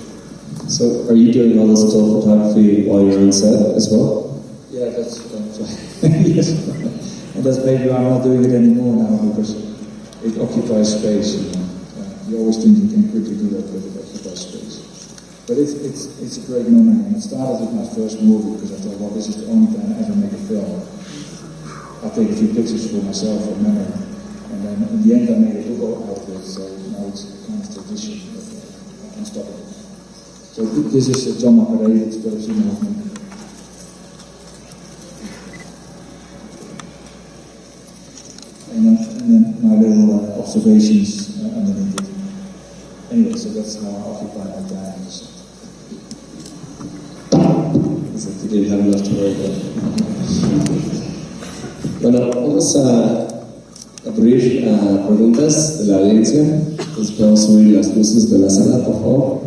So, are you doing all this still photography while you're on set as well? Yeah, that's yes, and that's maybe why I'm not doing it anymore now, because it occupies space. You always think you can quickly do that, but it occupies space. But it's a great memory, and it started with my first movie, because I thought, well, this is the only time I ever make a film. I'll take a few pictures for myself for memory, and then in the end I made a book out of it, so now it's kind of tradition, but I can't stop it. So this is John Macaré, it's got a scene of me. And then my little observations underneath it. Anyway, so that's how I occupy my time. As if you didn't have enough to worry about. Bueno, vamos a abrir preguntas de la audiencia. Entonces podemos subir las luces de la sala, por favor.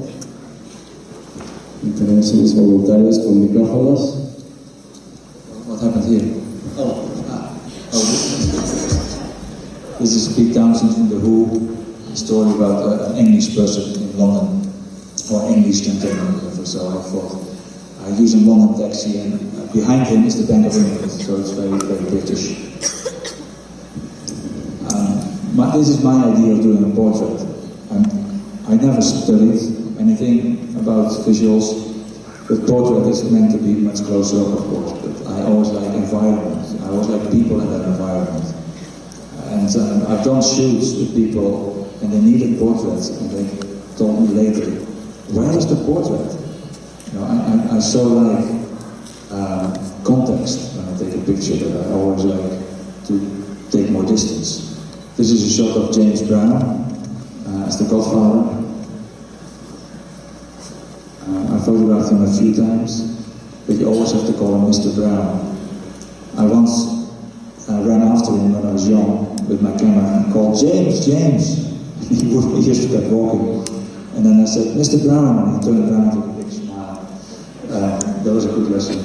Y tenemos unos voluntarios con micrófonos. What happened here? This is Pete Townsend from The Who, a story about an English person in London, or English gentleman, so I thought. I use a London taxi, and behind him is the Bank of England, so it's very, very British. This is my idea of doing a portrait. I never studied anything about visuals, but portrait is meant to be much closer up, of course, but I always like environment. I always like people in that environment. And I've done shoots with people, and they needed portraits, and they told me later, where is the portrait? You know, I so like context when I take a picture that I always like to take more distance. This is a shot of James Brown as the Godfather. I photographed him a few times, but you always have to call him Mr. Brown. I once ran after him when I was young with my camera and called, James, James! He just kept walking. And then I said, Mr. Brown, and he turned around with a big smile. That was a good lesson.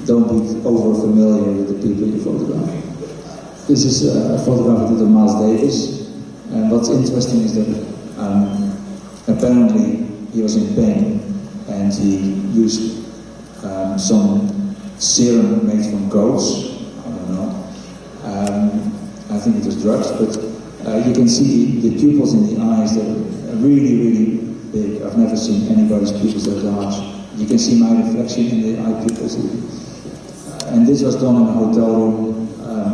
Don't be over familiar with the people you photograph. This is a photograph of Miles Davis, and what's interesting is that apparently he was in pain, and he used some serum made from goats. I don't know. I think it was drugs, but you can see the pupils in the eyes that are really, really big. I've never seen anybody's pupils that large. You can see my reflection in the eye pupils. And this was done in a hotel room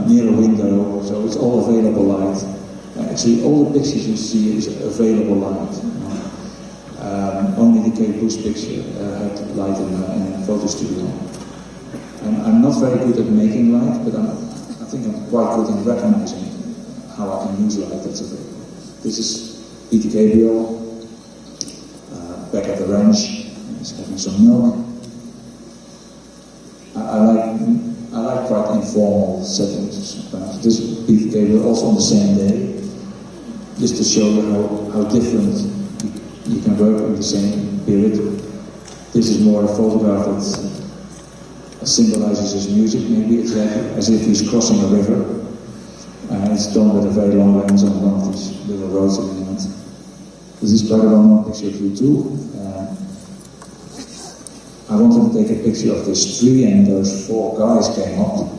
near a window, so it's all available light. Actually, all the pictures you see is available light. Only the Kate Bush picture had light in a photo studio. I'm not very good at making light, but I think I'm quite good in recognizing how I can use light that's available. This is Peter Gabriel, back at the ranch. He's having some milk. I like quite informal settings. This is Peter Gabriel, also on the same day, just to show you how different you can work in the same period. This is more a photograph that symbolizes his music, maybe. It's like as if he's crossing a river. It's done with a very long lens on one of these little roads at the end. This is quite a well-known picture of you too. I wanted to take a picture of this tree, and those four guys came up.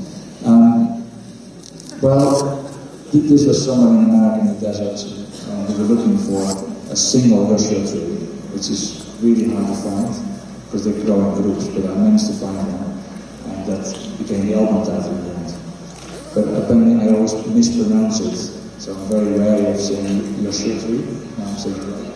Well, this was somewhere in America in the desert, and we were looking for a single Joshua tree, which is really hard to find, because they grow in groups, but I managed to find one, and that became the album title in the end. But apparently I always mispronounce it, so I'm very wary of saying Joshua tree. Now I'm saying it right.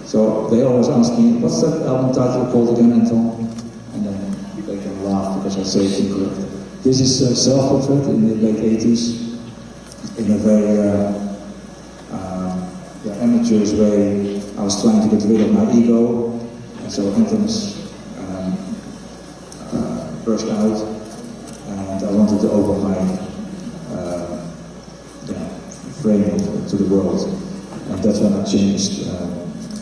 So they always ask me, what's that album title called again, Anton? And then they can laugh because I say it incorrectly. This is a self-portrait in the late 80s, in a very amateurish way. I was trying to get rid of my ego, and so Anton's brushed out, and I wanted to open my frame to the world, and that's when I changed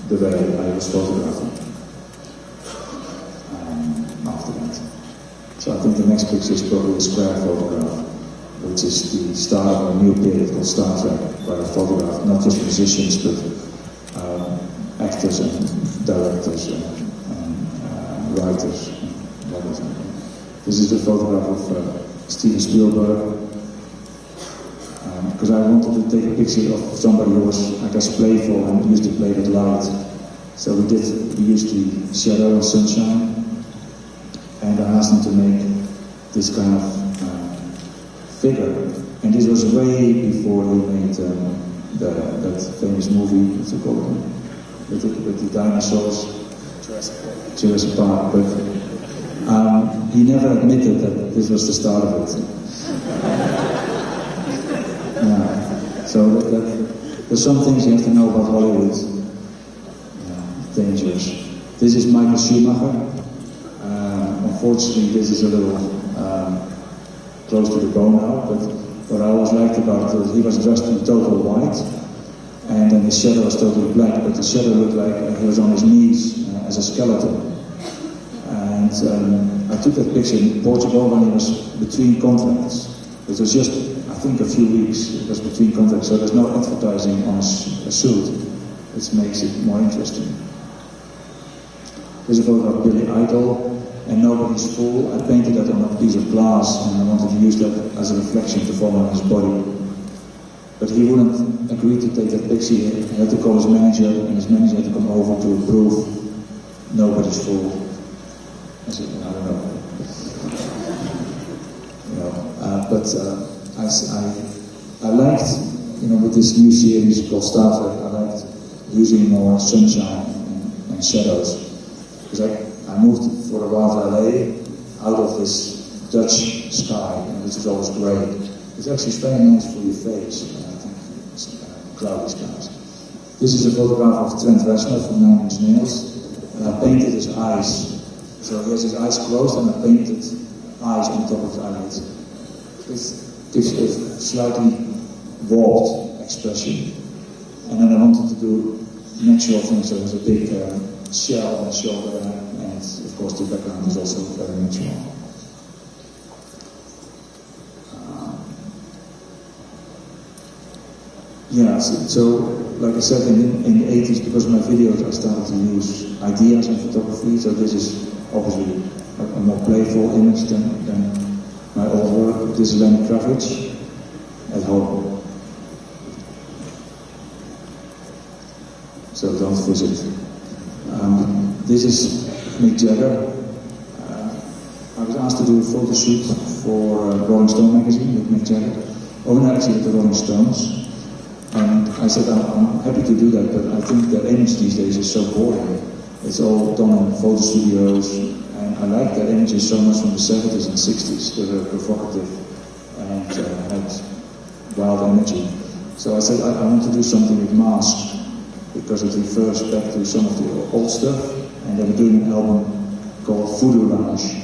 the way I was photographing after that. So I think the next picture is probably a square photograph, which is the start of a new period called Star Trek, where I photograph not just musicians, but actors and directors and writers and whatever. This is the photograph of Steven Spielberg, because I wanted to take a picture of somebody who was, I guess, playful and used to play with light. So we used the shadow and sunshine, and I asked him to make this kind of figure. And this was way before he made that famous movie, what's it called, with the dinosaurs, Jurassic Park. But he never admitted that this was the start of it. So there's some things you have to know about Hollywood. Dangerous. This is Michael Schumacher. Unfortunately, this is a little close to the bone now, but what I always liked about it was he was dressed in total white, and then the shadow was totally black, but the shadow looked like he was on his knees as a skeleton. And I took that picture in Portugal when he was between contracts. It was just, I think, a few weeks. It was between contracts, so there's no advertising on a suit, which makes it more interesting. There's a photo of Billy Idol, and Nobody's Fool. I painted that on a piece of glass, and I wanted to use that as a reflection to form on his body. But he wouldn't agree to take that picture. He had to call his manager, and his manager had to come over to approve Nobody's Fool. I said, I don't know. But I liked, with this new series called Star Trek, I liked using more sunshine and shadows. Because I moved for a while to LA out of this Dutch sky, which is always grey. It's actually very nice for your face, I think it's cloudy skies. This is a photograph of Trent Reznor from 9 Inch Nails, and I painted his eyes. So he has his eyes closed, and I painted eyes on top of his eyelids. This gives a slightly warped expression. And then I wanted to do natural things, so there's a big shell on the shoulder, and of course the background is also very natural. So like I said, in the 80s, because of my videos, I started to use ideas in photography, so this is obviously a more playful image than my old work. This is Lenny Kravitz at home. So don't visit. This is Mick Jagger. I was asked to do a photo shoot for Rolling Stone magazine with Mick Jagger. Oh, no, actually with the Rolling Stones. And I said, I'm happy to do that, but I think the image these days is so boring. It's all done in photo studios, and I like that images so much from the 70s and 60s. They were provocative and had wild energy. So I said, I want to do something with masks, because it refers back to some of the old stuff, and they were doing an album called Voodoo Lounge,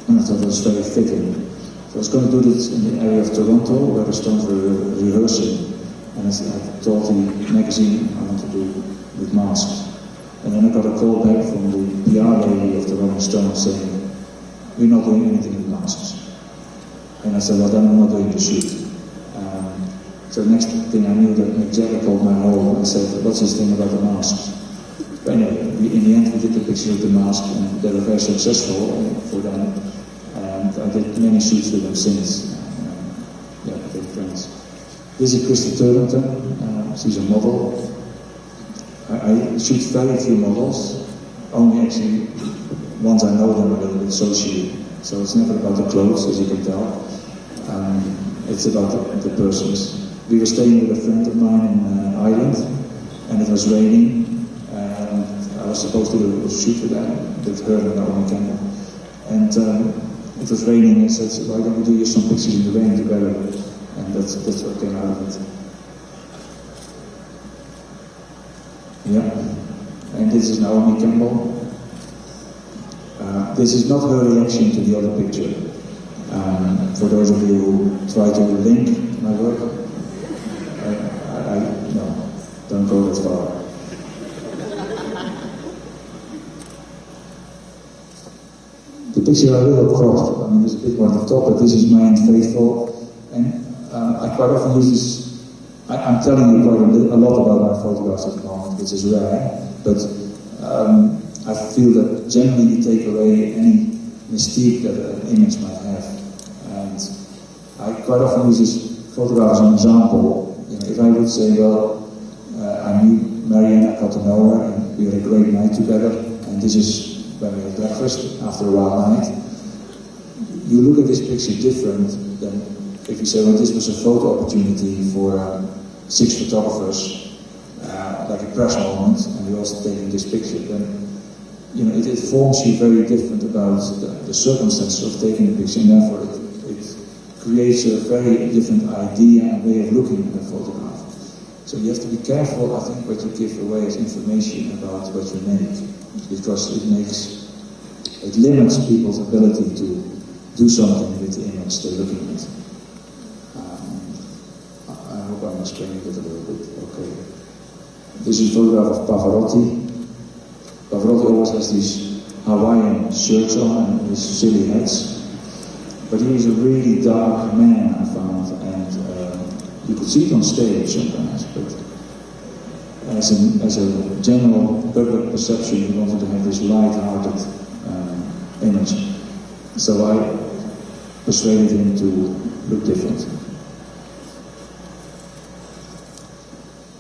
and I thought it was very fitting. So I was going to do this in the area of Toronto, where the Stones were rehearsing, and I told the magazine I want to do with masks. And then I got a call back from the PR lady of the Rolling Stones saying, we're not doing anything with masks. And I said, well, then I'm not doing the shoot. So the next thing I knew that Mick Jagger called my home and said, what's this thing about the masks? But anyway, in the end we did the picture with the mask, and they were very successful for them. And I did many shoots with them since. They're friends. This is Krista Turlington. She's a model. I shoot very few models, only actually once I know them a little bit socially. So it's never about the clothes, as you can tell. It's about the persons. We were staying with a friend of mine in Ireland, and it was raining, and I was supposed to do a shoot with her and Naomi Campbell. And it was raining, and said, why don't we do some pictures in the rain together? And that's what came out of it. Yeah, and this is Naomi Campbell. This is not her reaction to the other picture. For those of you who try to link my work, no, don't go that far. The picture I will have cropped. I mean, there's a bit more at the top, but this is my Faithful, and I quite often use this. I'm telling you quite a lot about my photographs at the moment, which is rare, but I feel that generally you take away any mystique that an image might have. And I quite often use this photograph as an example. You know, if I would say, well, I knew Marianne, I got to know her, and we had a great night together, and this is when we had breakfast after a wild night, you look at this picture different than if you say, well, this was a photo opportunity for 6 photographers, like a press moment, and we're also taking this picture. Then, you know, it informs you very different about the circumstances of taking the picture, and therefore it creates a very different idea and way of looking at the photograph. So you have to be careful, I think, what you give away as information about what you make, because it limits people's ability to do something with the image they're looking at. I hope I'm explaining it a little bit. Okay. This is a photograph of Pavarotti. Pavarotti always has these Hawaiian shirts on and his silly hats. But he is a really dark man, I found, and you could see it on stage sometimes, but as a general public perception, he wanted to have this light-hearted image. So I persuaded him to look different.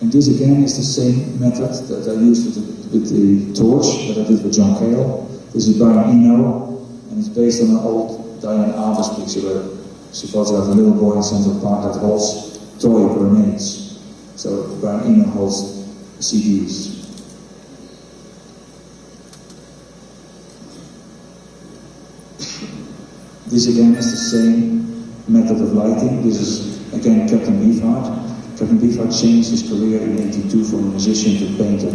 And this again is the same method that I used with the torch that I did with John Cale. This is Brian Eno, and it's based on an old Diane Arbus picture where she photographed a little boy in Central Park that holds toy grenades. So Brian Eno holds CDs. This again is the same method of lighting. This is again Captain Beefheart. Captain Beefheart changed his career in '82 from a musician to painter.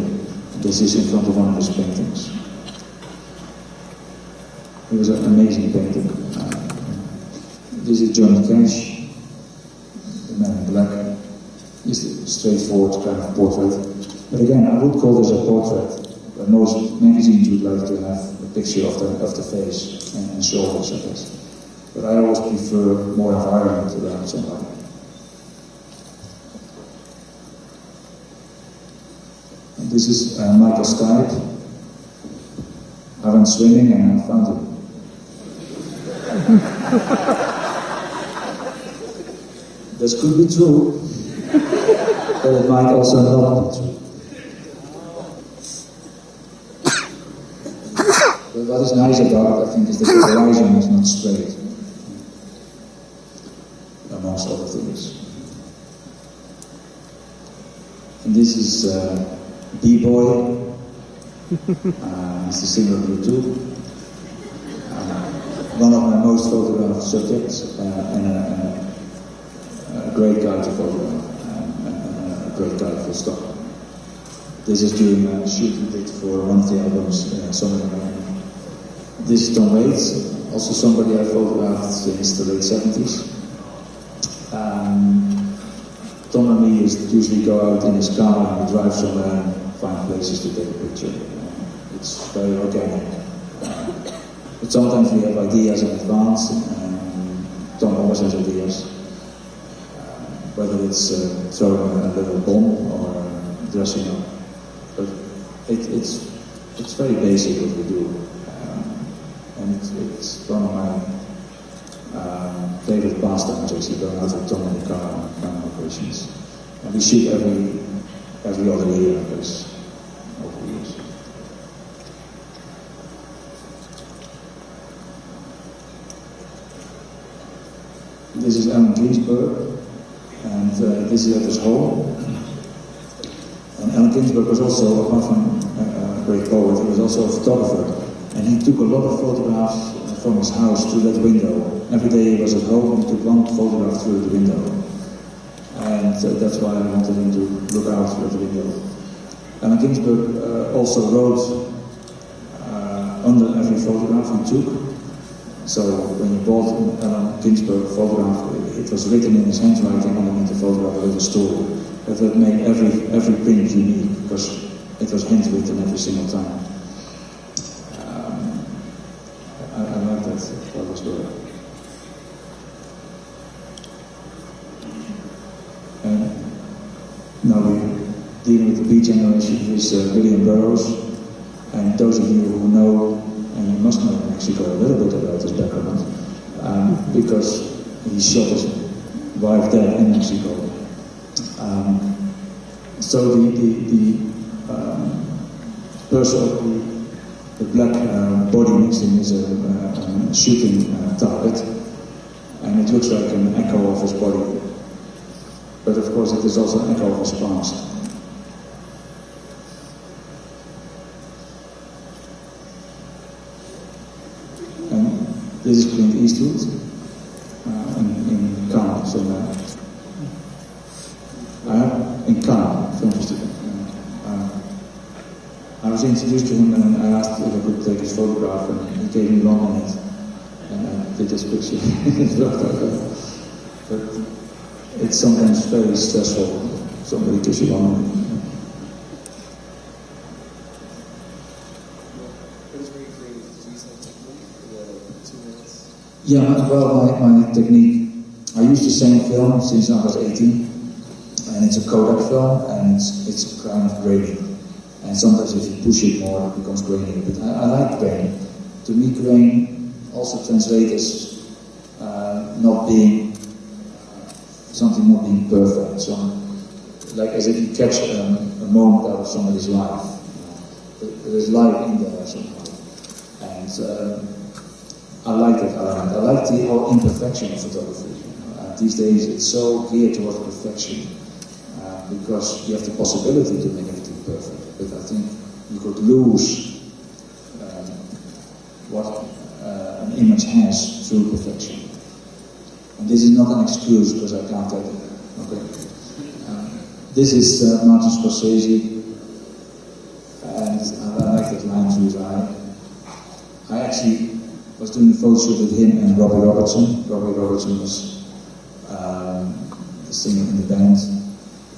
This is in front of one of his paintings. He was an amazing painter. This is Johnny Cash, the man in black. It's a straightforward kind of portrait. But again, I would call this a portrait. Most magazines would like to have a picture of the face and shoulders, I guess. But I always prefer more environment around somebody. And this is Michael Stipe. I went swimming and I found him. This could be true, but it might also not be true. But what is nice about it, I think, is that the horizon is not straight, amongst other things. And this is B-Boy. He's the singer of U2. One of my most photographed subjects, and a great guy to photograph, and a great guy full stop. This is during a shoot we did for one of the albums, Summer in America. This is Tom Waits, also somebody I photographed since the late 70s. Tom and me usually go out in his car and we drive somewhere and find places to take a picture. It's very organic. But sometimes we have ideas in advance, and Tom always has ideas. Whether it's throwing a little bomb or dressing up. But it's very basic what we do. And it's one of my favorite pastimes, actually, going out with Tom in the car and film operations. And we shoot every other year, I guess, over the years. This is Allen Ginsberg, and this is at his home. And Allen Ginsberg was also, apart from a great poet, he was also a photographer. And he took a lot of photographs from his house through that window. Every day he was at home and he took one photograph through the window. And that's why I wanted him to look out through the window. Allen Ginsberg also wrote under every photograph he took. So when you bought an Allen Ginsberg photograph, it was written in his handwriting underneath the photograph a little story. That would make every print unique, because it was handwritten every single time. I like that as well. And now we're dealing with the Beat generation, who is William Burroughs. And those of you who know, and you must know in Mexico a little bit about his background, because he shot his wife dead in Mexico. So the person, the black body next to him is a shooting target, and it looks like an echo of his body. But of course it is also an echo of his past. And this is Clint Eastwood in Cannes. So in Cannes Film Festival. I was introduced to him and I asked if I could take his photograph, and he gave me 1 minute. And I did this picture. But it's sometimes very stressful. Somebody gives you 1 minute. Yeah, well, my technique, I use the same film since I was 18, and it's a Kodak film, and it's a kind of grainy. And sometimes if you push it more, it becomes grainy. But I like grain. To me, grain also translates as not being something not being perfect. So, like as if you catch a moment out of somebody's life. There is life in there somehow. And I like that element. I like the whole imperfection of photography. These days it's so geared towards perfection because you have the possibility to make everything perfect. But I think you could lose what an image has through perfection. And this is not an excuse because I can't take it. Okay. This is Martin Scorsese, and I like that line through his eye. I actually was doing a photo shoot with him and Robbie Robertson. Robbie Robertson was the singer in the band,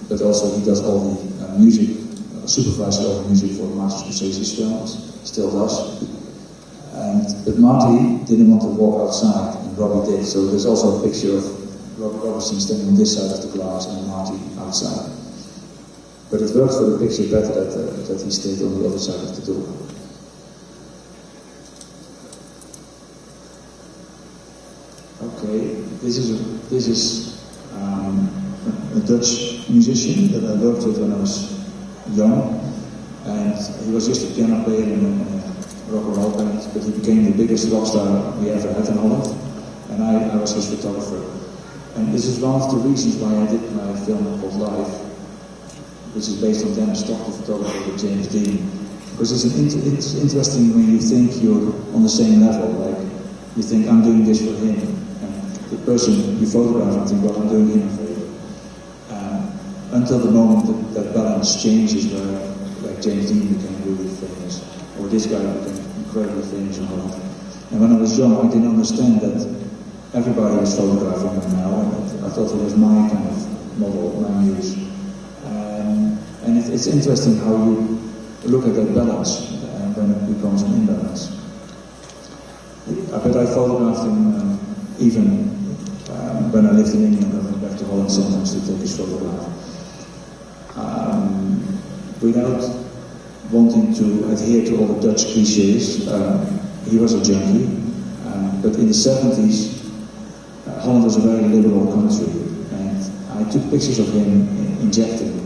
but also he does all the music, supervises all the music for Martin Scorsese's films, still does. But Marty didn't want to walk outside, and Robbie did, so there's also a picture of Robbie Robertson standing on this side of the glass and Marty outside. But it worked for the picture better that he stayed on the other side of the door. Okay, this is a Dutch musician that I worked with when I was young, and he was just a piano player in a rock and roll band, but he became the biggest rock star we ever had in Holland, and I was his photographer. And this is one of the reasons why I did my film called Life, which is based on Dennis Stock, the photographer with James Dean, because it's interesting when you think you're on the same level, like you think I'm doing this for him, the person you photograph and think, well, I'm doing him a favor. Until the moment that balance changes where, like James Dean became really famous, or this guy became incredibly famous in Holland. And when I was young, I didn't understand that everybody was photographing him now, and I thought it was my kind of model, my muse. And it's interesting how you look at that balance when it becomes an imbalance. But I photographed him even when I lived in England. I went back to Holland sometimes to take his photograph. Without wanting to adhere to all the Dutch cliches, he was a junkie. But in the 70s, Holland was a very liberal country, and I took pictures of him injecting.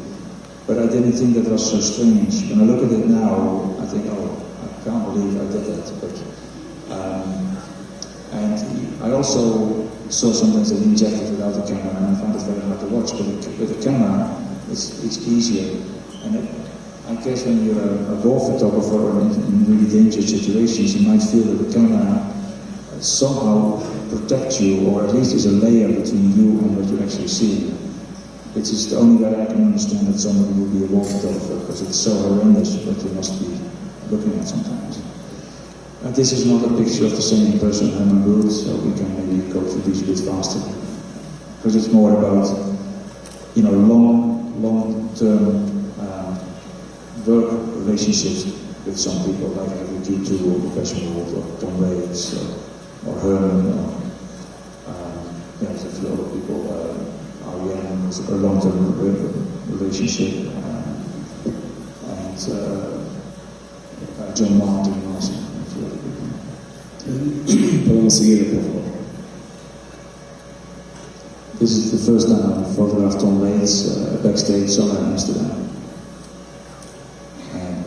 But I didn't think that was so strange. When I look at it now, I think, oh, I can't believe I did that. But, and I also saw sometimes that he injected without a camera, and I found it very hard to watch. But with a camera, it's easier. And I guess when you're a war photographer or in really dangerous situations, you might feel that the camera somehow protect you, or at least is a layer between you and what you're actually seeing. Which is the only way I can understand that somebody would be a war photographer, because it's so horrendous what you must be looking at sometimes. This is not a picture of the same person, Herman Booth, so we can maybe go through these a bit faster. Because it's more about, long-term work relationships with some people, like V2 or Depeche Mode or Tom Waits or Herman, or there's a few other people. R.E.M. is a long-term relationship, and John Martin also. Podemos seguir, por favor. This is the first time I photographed Tom Waits backstage somewhere in Amsterdam. And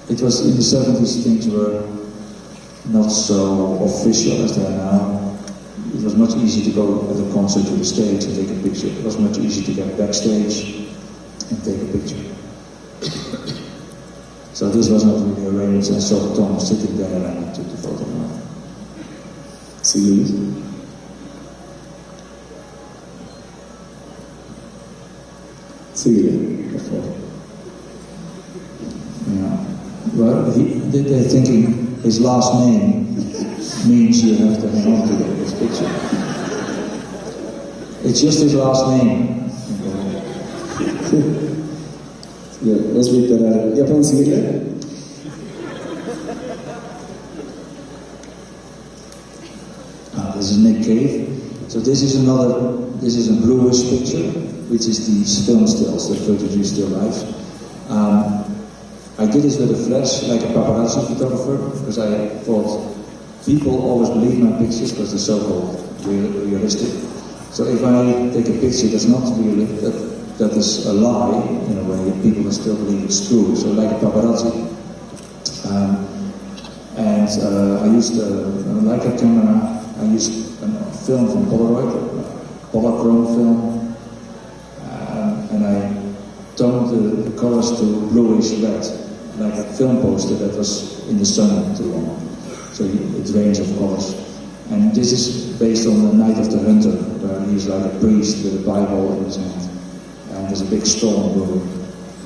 it was in the 70s, things were not so official as they are now. It was much easier to go at a concert to the stage and take a picture. It was much easier to get backstage and take a picture. So this was not really arranged. I saw Tom sitting there and I took the photograph. See you. Sigue, por favor. Yeah. Well, they're thinking his last name means you have to hang on to this picture. It's just his last name. Vamos a reiterar. ¿Ya podemos seguirle? This is Nick Cave. So this is a bluish picture, which is the film stills, the footage still life. I did this with a flash, like a paparazzi photographer, because I thought people always believe my pictures because they're so-called realistic. So if I take a picture that's not real, that is a lie in a way, people will still believe it's true. So like a paparazzi. I used a Leica camera. I used a film from Polaroid, Polychrome film, and I toned the colors to bluish red, like a film poster that was in the sun too long. So it's range of colors. And this is based on the Night of the Hunter, where he's like a priest with a Bible in his hand. And there's a big storm brewing.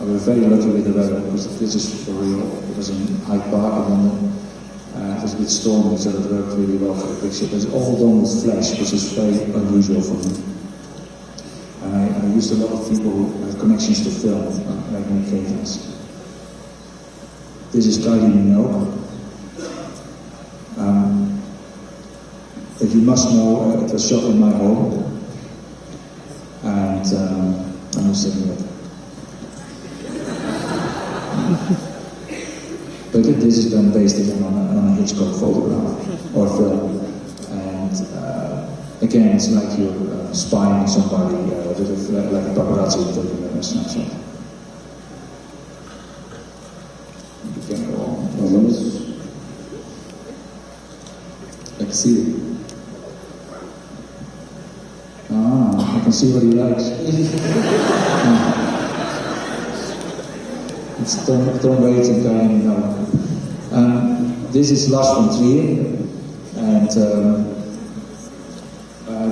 I was very lucky with the weather, because this is for real. It was in Hyde Park in London. It was a bit stormy, so it worked really well for the picture. But it's all done with flash, which is very unusual for me. And I used a lot of people who have connections to film, like Nick Cave has. This is Kylie Minogue. If you must know, it was shot in my home, and I'm sitting with it. But this is then based again on a Hitchcock photograph or film, and again, it's like you're spying on somebody with like a paparazzi taking a snapshot. You can go on. Vamos. I can see it. I can see what he likes. It's Tom Waits and Corbijn, you know. This is Lars von Trier, and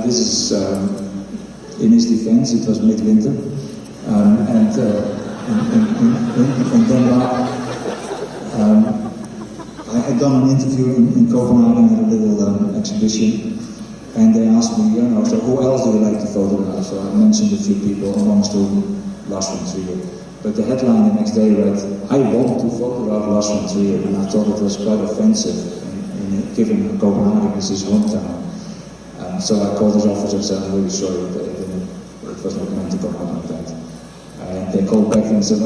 this is, in his defense, it was midwinter, and in Denmark, I had done an interview in Copenhagen at a little exhibition. And they asked me, so who else do you like to photograph? So I mentioned a few people, amongst whom Lars von Trier. But the headline the next day read, I want to photograph Lars von Trier, and I thought it was quite offensive, given Copenhagen is his hometown. So I called his office and said, I'm really sorry, it was not meant to come out like that. And they called back and said,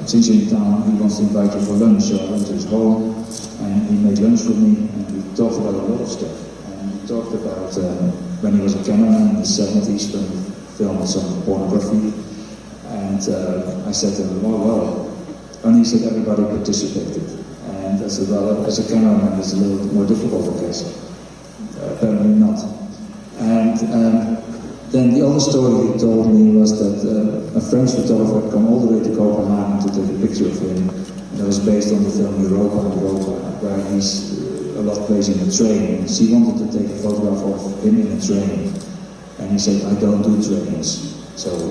since you're in town, he wants to invite you for lunch. So I went to his home, and he made lunch for me, and we talked about a lot of stuff. We talked about when he was a cameraman in the 70s, when he filmed some pornography. And I said to him, well, and he said everybody participated. And I said, well, as a cameraman, it's a little more difficult, I guess. Apparently not. And then the other story he told me was that a French photographer had come all the way to Copenhagen to take a picture of him. And that was based on the film Europa, where he's a lot of places in a train, and she wanted to take a photograph of him in a train. And he said, I don't do trains. So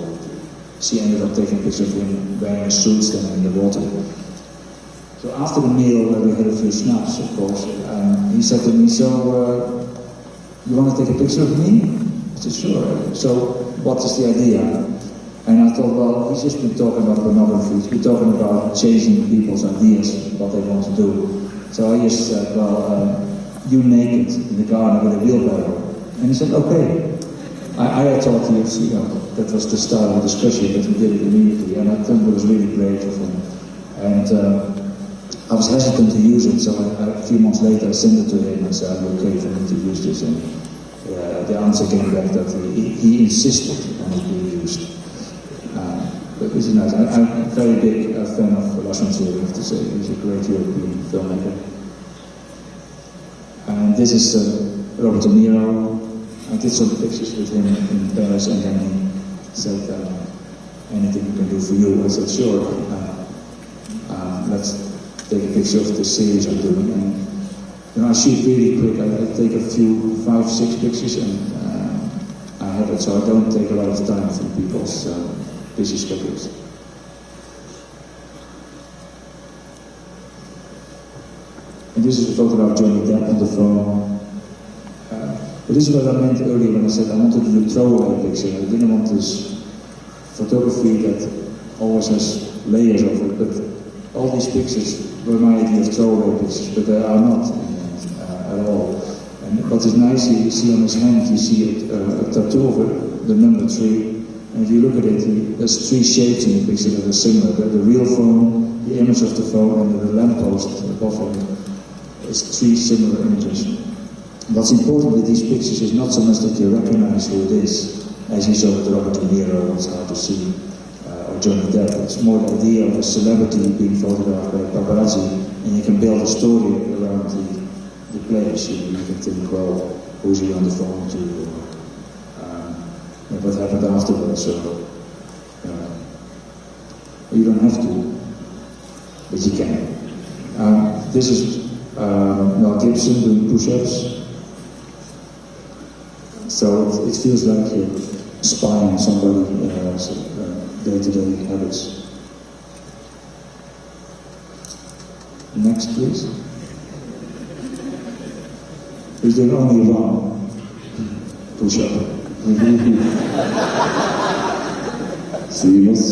she ended up taking a picture of him wearing a suit standing in the water. So after the meal, we had a few schnapps, of course, he said to me, so you want to take a picture of me? I said, sure. So what is the idea? And I thought, well, he's just been talking about pornography. He's been talking about changing people's ideas, what they want to do. So I just said, well, you naked in the garden with a wheelbarrow. And he said, okay. I had thought that was the start of the discussion, but he did it immediately, and I thought it was really great of him. And I was hesitant to use it, so a few months later I sent it to him and said, I'm okay for me to use this. And the answer came back that he insisted on it being used. But it's nice. I'm a very big fan of Lars von Trier, I have to say. He's a great European filmmaker. And this is Robert De Niro. I did some pictures with him in Paris, and then he said, anything we can do for you? I said, sure. Let's take a picture of the series I'm doing. And I shoot really quick. I take a few, 5, 6 pictures, and I have it. So I don't take a lot of time from people's busy schedules. And this is a photograph of Johnny Depp on the phone. But this is what I meant earlier when I said I wanted to do a throwaway picture. I didn't want this photography that always has layers of it, but all these pictures were my idea of throwaway pictures, but they are not at all. And what is nice, you see on his hand, you see a tattoo of it, the number 3, and if you look at it, there's 3 shapes in the picture that are similar. The real phone, the image of the phone, and the lamppost above him is 3 similar images. What's important with these pictures is not so much that you recognize who it is, as you saw with Robert De Niro, it's hard to see, or Johnny Depp. It's more the idea of a celebrity being photographed by paparazzi, and you can build a story around the place. You can think, well, who's he on the phone to, what happened afterwards, so you don't have to, but you can. This is Mel Gibson doing push-ups. So it feels like you're spying on somebody's day-to-day habits. Next, please. Is there only one push-up? Seguimos.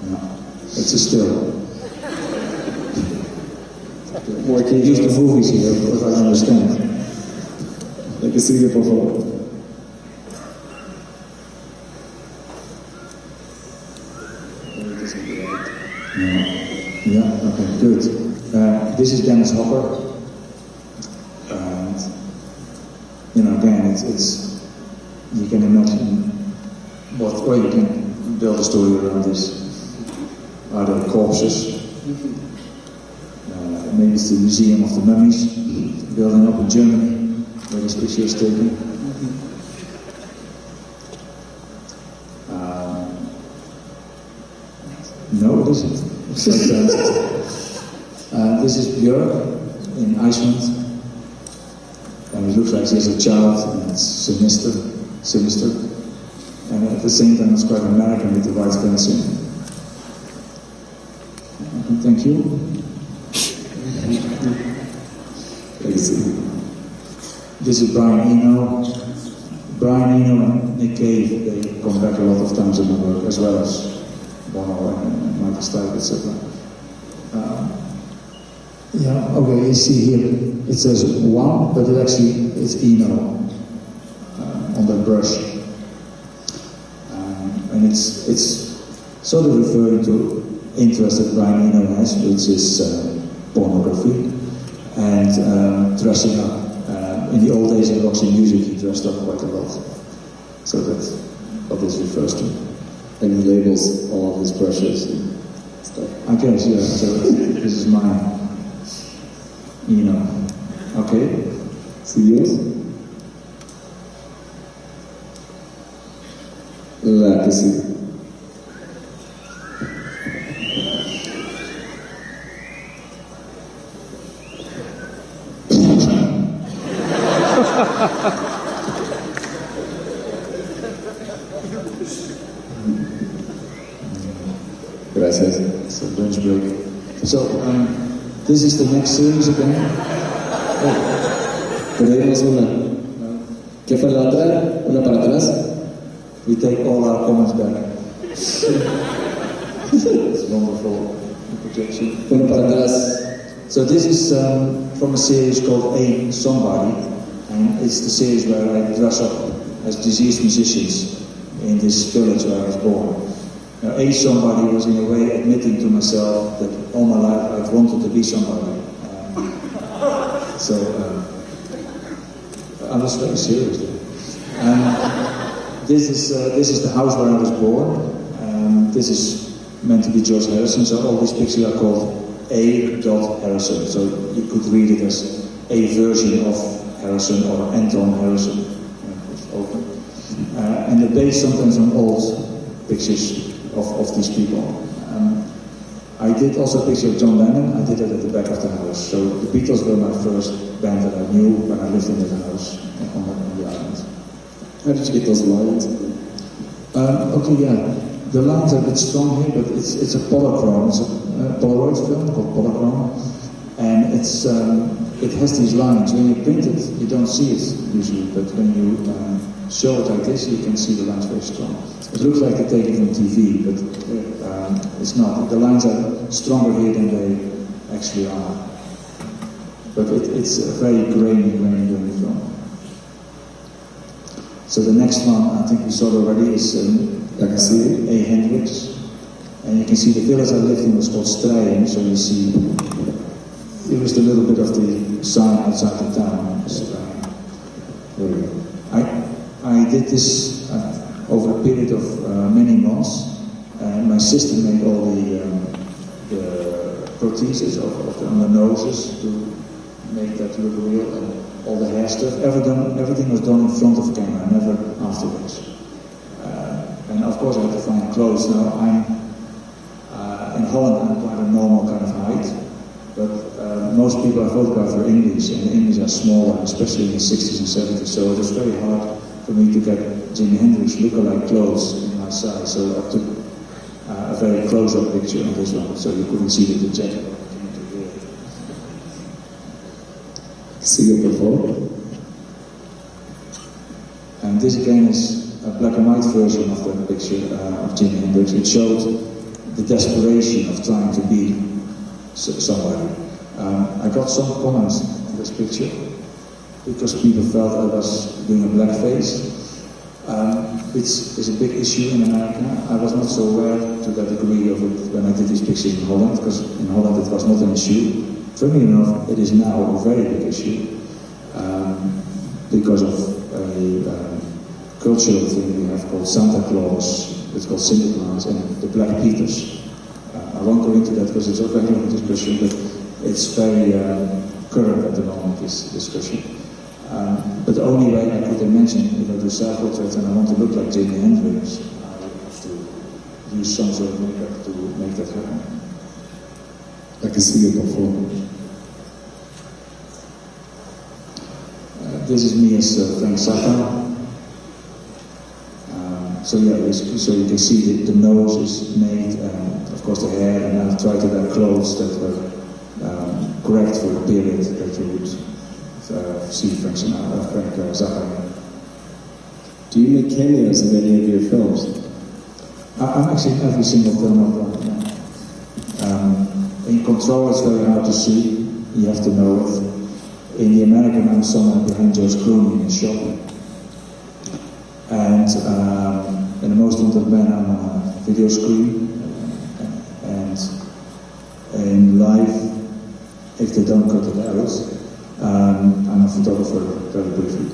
No, it's a still. More I use the movies here because I understand. La que sigue, por favor. Yeah, okay, good. This is Dennis Hopper. And, again, it's you can imagine or you can build a story around this. Are there corpses? Maybe it's the Museum of the Mummies, building up in Germany, where this picture is taken. No, it isn't. This is Björk in Iceland. And it looks like she has a child, and it's sinister. And at the same time, it's quite American with the white fencing. Thank you. This is Brian Eno. Brian Eno and Nick Cave, they come back a lot of times in my work, as well as Bono and Magistral, etc. You see here, it says 1, but it's Eno on the brush. And it's sort of referring to interest that Brian Eno has, which is pornography and dressing up. In the old days in Roxy Music, he dressed up quite a lot. So that's what this refers to. And he labels all of his brushes and stuff. I guess, yeah. So this is mine. Okay. ¿Sigues? La que sigue. Gracias. So lunch break. So this is the next series again. Perdimos una. ¿Qué fue la otra? ¿Una para atrás? We take all our comments back. It's wonderful projection. Una para atrás. So this is from a series called A Somebody, and it's the series where I dress up as diseased musicians in this village where I was born. Now, A Somebody was in a way admitting to myself that all my life I've wanted to be somebody. I was very serious there. This is the house where I was born. This is meant to be George Harrison, so all these pictures are called A. Harrison. So you could read it as a version of Harrison or Anton Harrison. It's open. And they're based sometimes on old pictures of these people. I did also a picture of John Lennon. I did it at the back of the house. So the Beatles were my first band that I knew when I lived in the house on the island. How did you get those lines? The lines are a bit strong here, but it's a polychrome. It's a Polaroid film called Polychrome, and it has these lines. When you print it, you don't see it usually, but when you show it like this, you can see the lines very strong. It looks like they're taken from TV, but it's not. The lines are stronger here than they actually are. But it's a very grainy film. So the next one, I think we saw it already, is A. Hendrix. And you can see the village I lived in was called Strijen, so you see it was a little bit of the sign outside the town. I did this over a period of many months. My sister made all the prostheses on the noses to make that look real, and all the hair stuff. Everything was done in front of camera, never afterwards. And of course I had to find clothes. Now in Holland I'm quite a normal kind of height, but most people I photographed were Indies, and the Indies are smaller, especially in the 60s and 70s, so it was very hard for me to get Jimi Hendrix look-alike clothes in my size, so I took a very close-up picture on this one, so you couldn't see the jacket. See it before? And this again is a black and white version of the picture of Jimi Hendrix. It showed the desperation of trying to be somebody. I got some comments on this picture because people felt I was doing a blackface. It's a big issue in America. I was not so aware to that degree of it when I did these pictures in Holland, because in Holland it was not an issue. Funny enough, it is now a very big issue because of a cultural thing we have called Santa Claus. It's called Sinterklaas, and the Black Peters. I won't go into that because it's a very long discussion, but it's very current at the moment, this discussion. But the only way I could imagine, if I do self-portrait and I want to look like Jimi Hendrix, I would have to use some sort of makeup to make that happen. I can see it before. This is me as Frank Zappa. So you can see the nose is made, of course the hair, and I've tried to wear clothes that were correct for the period that you would see Frank Zappa. Do you make cameos in any of your films? I'm actually in every single film I've done. In Control it's very hard to see, you have to know it. In the American I'm somewhere behind George Clooney in a shop. And in The Most Wanted Man I'm on a video screen. And in live, if they don't cut it out, I'm a photographer very briefly.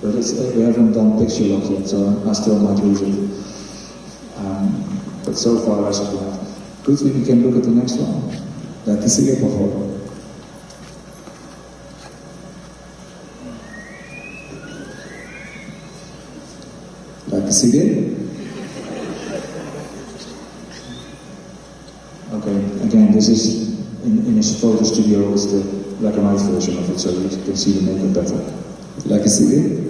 But we haven't done picture lock yet, so I still might lose it. But so far I should have. Good, we can look at the next one. La que sigue, por favor. La que sigue. Okay, again, this is in his photo studio, it's the black and white version of it, so you can see the makeup better. La que sigue.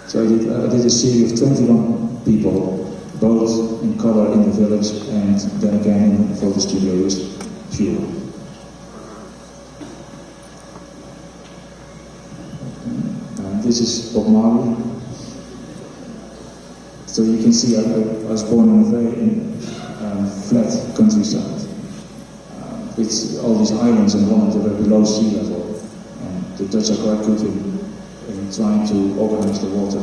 So I did a series of 21 people, both in color in the village and then again in the photo studio is pure. This is Bob Marley. So you can see I was born in a very flat countryside. With all these islands and Holland that are below sea level. And the Dutch are quite good in trying to organize the water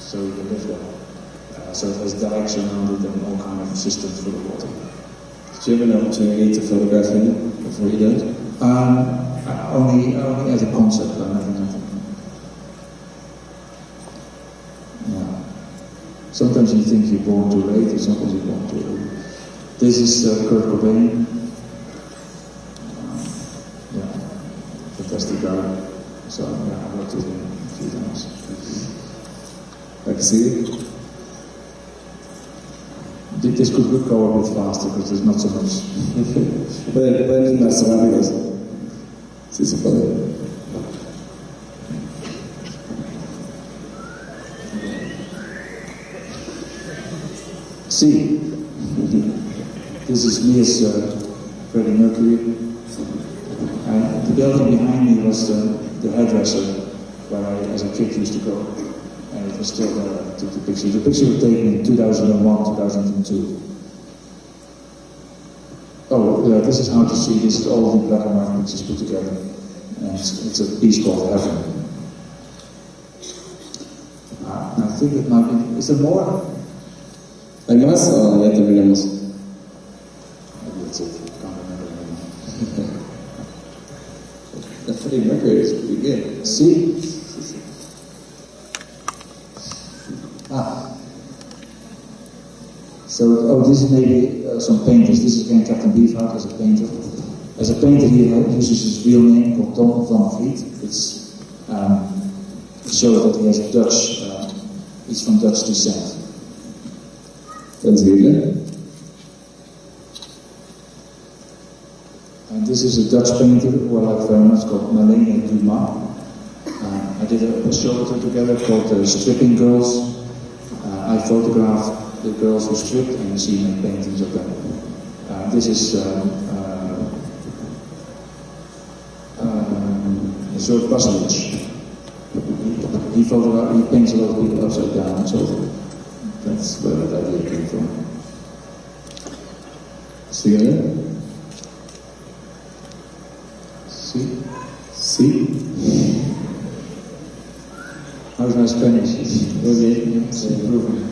so you can live there. So it has dikes around it and all kind of systems for the water. Did you have an opportunity to photograph him before you died? Only as a concept, but nothing. Yeah. Sometimes you think you're born too late, and sometimes you're born too early. This is Kurt Corbijn. Fantastic guy. So yeah, I worked with him a few times. I can see it. This could go a bit faster because there's not so much. Pueden más rápidos. Sí se puede. See, this is me as Freddie Mercury. And the building behind me was the hairdresser where I, as a kid, used to go. And it was still there. I took the picture. The picture was taken in 2001, 2002. Oh, yeah, this is how to see this. All the black and white pictures put together. And it's a piece called Heaven. I think it might be... Is there more? ¿Hay más o ya terminamos? Maybe that's it. I can't remember anymore. The Freddie Mercury is pretty good. See? So, this is maybe some painters. This is again Captain Beefheart as a painter. As a painter, he uses his real name called Tom van Vliet. It shows that he has Dutch, he's from Dutch descent. That's good. And this is a Dutch painter who I like very much called Marlene Dumas. I did a show with her together called Stripping Girls. I photographed the girls who stripped and she made paintings of them. This is Sir Passelich. He paints a lot of people upside down, so that's where that idea came from. See it? See? How's my Spanish? It's improving.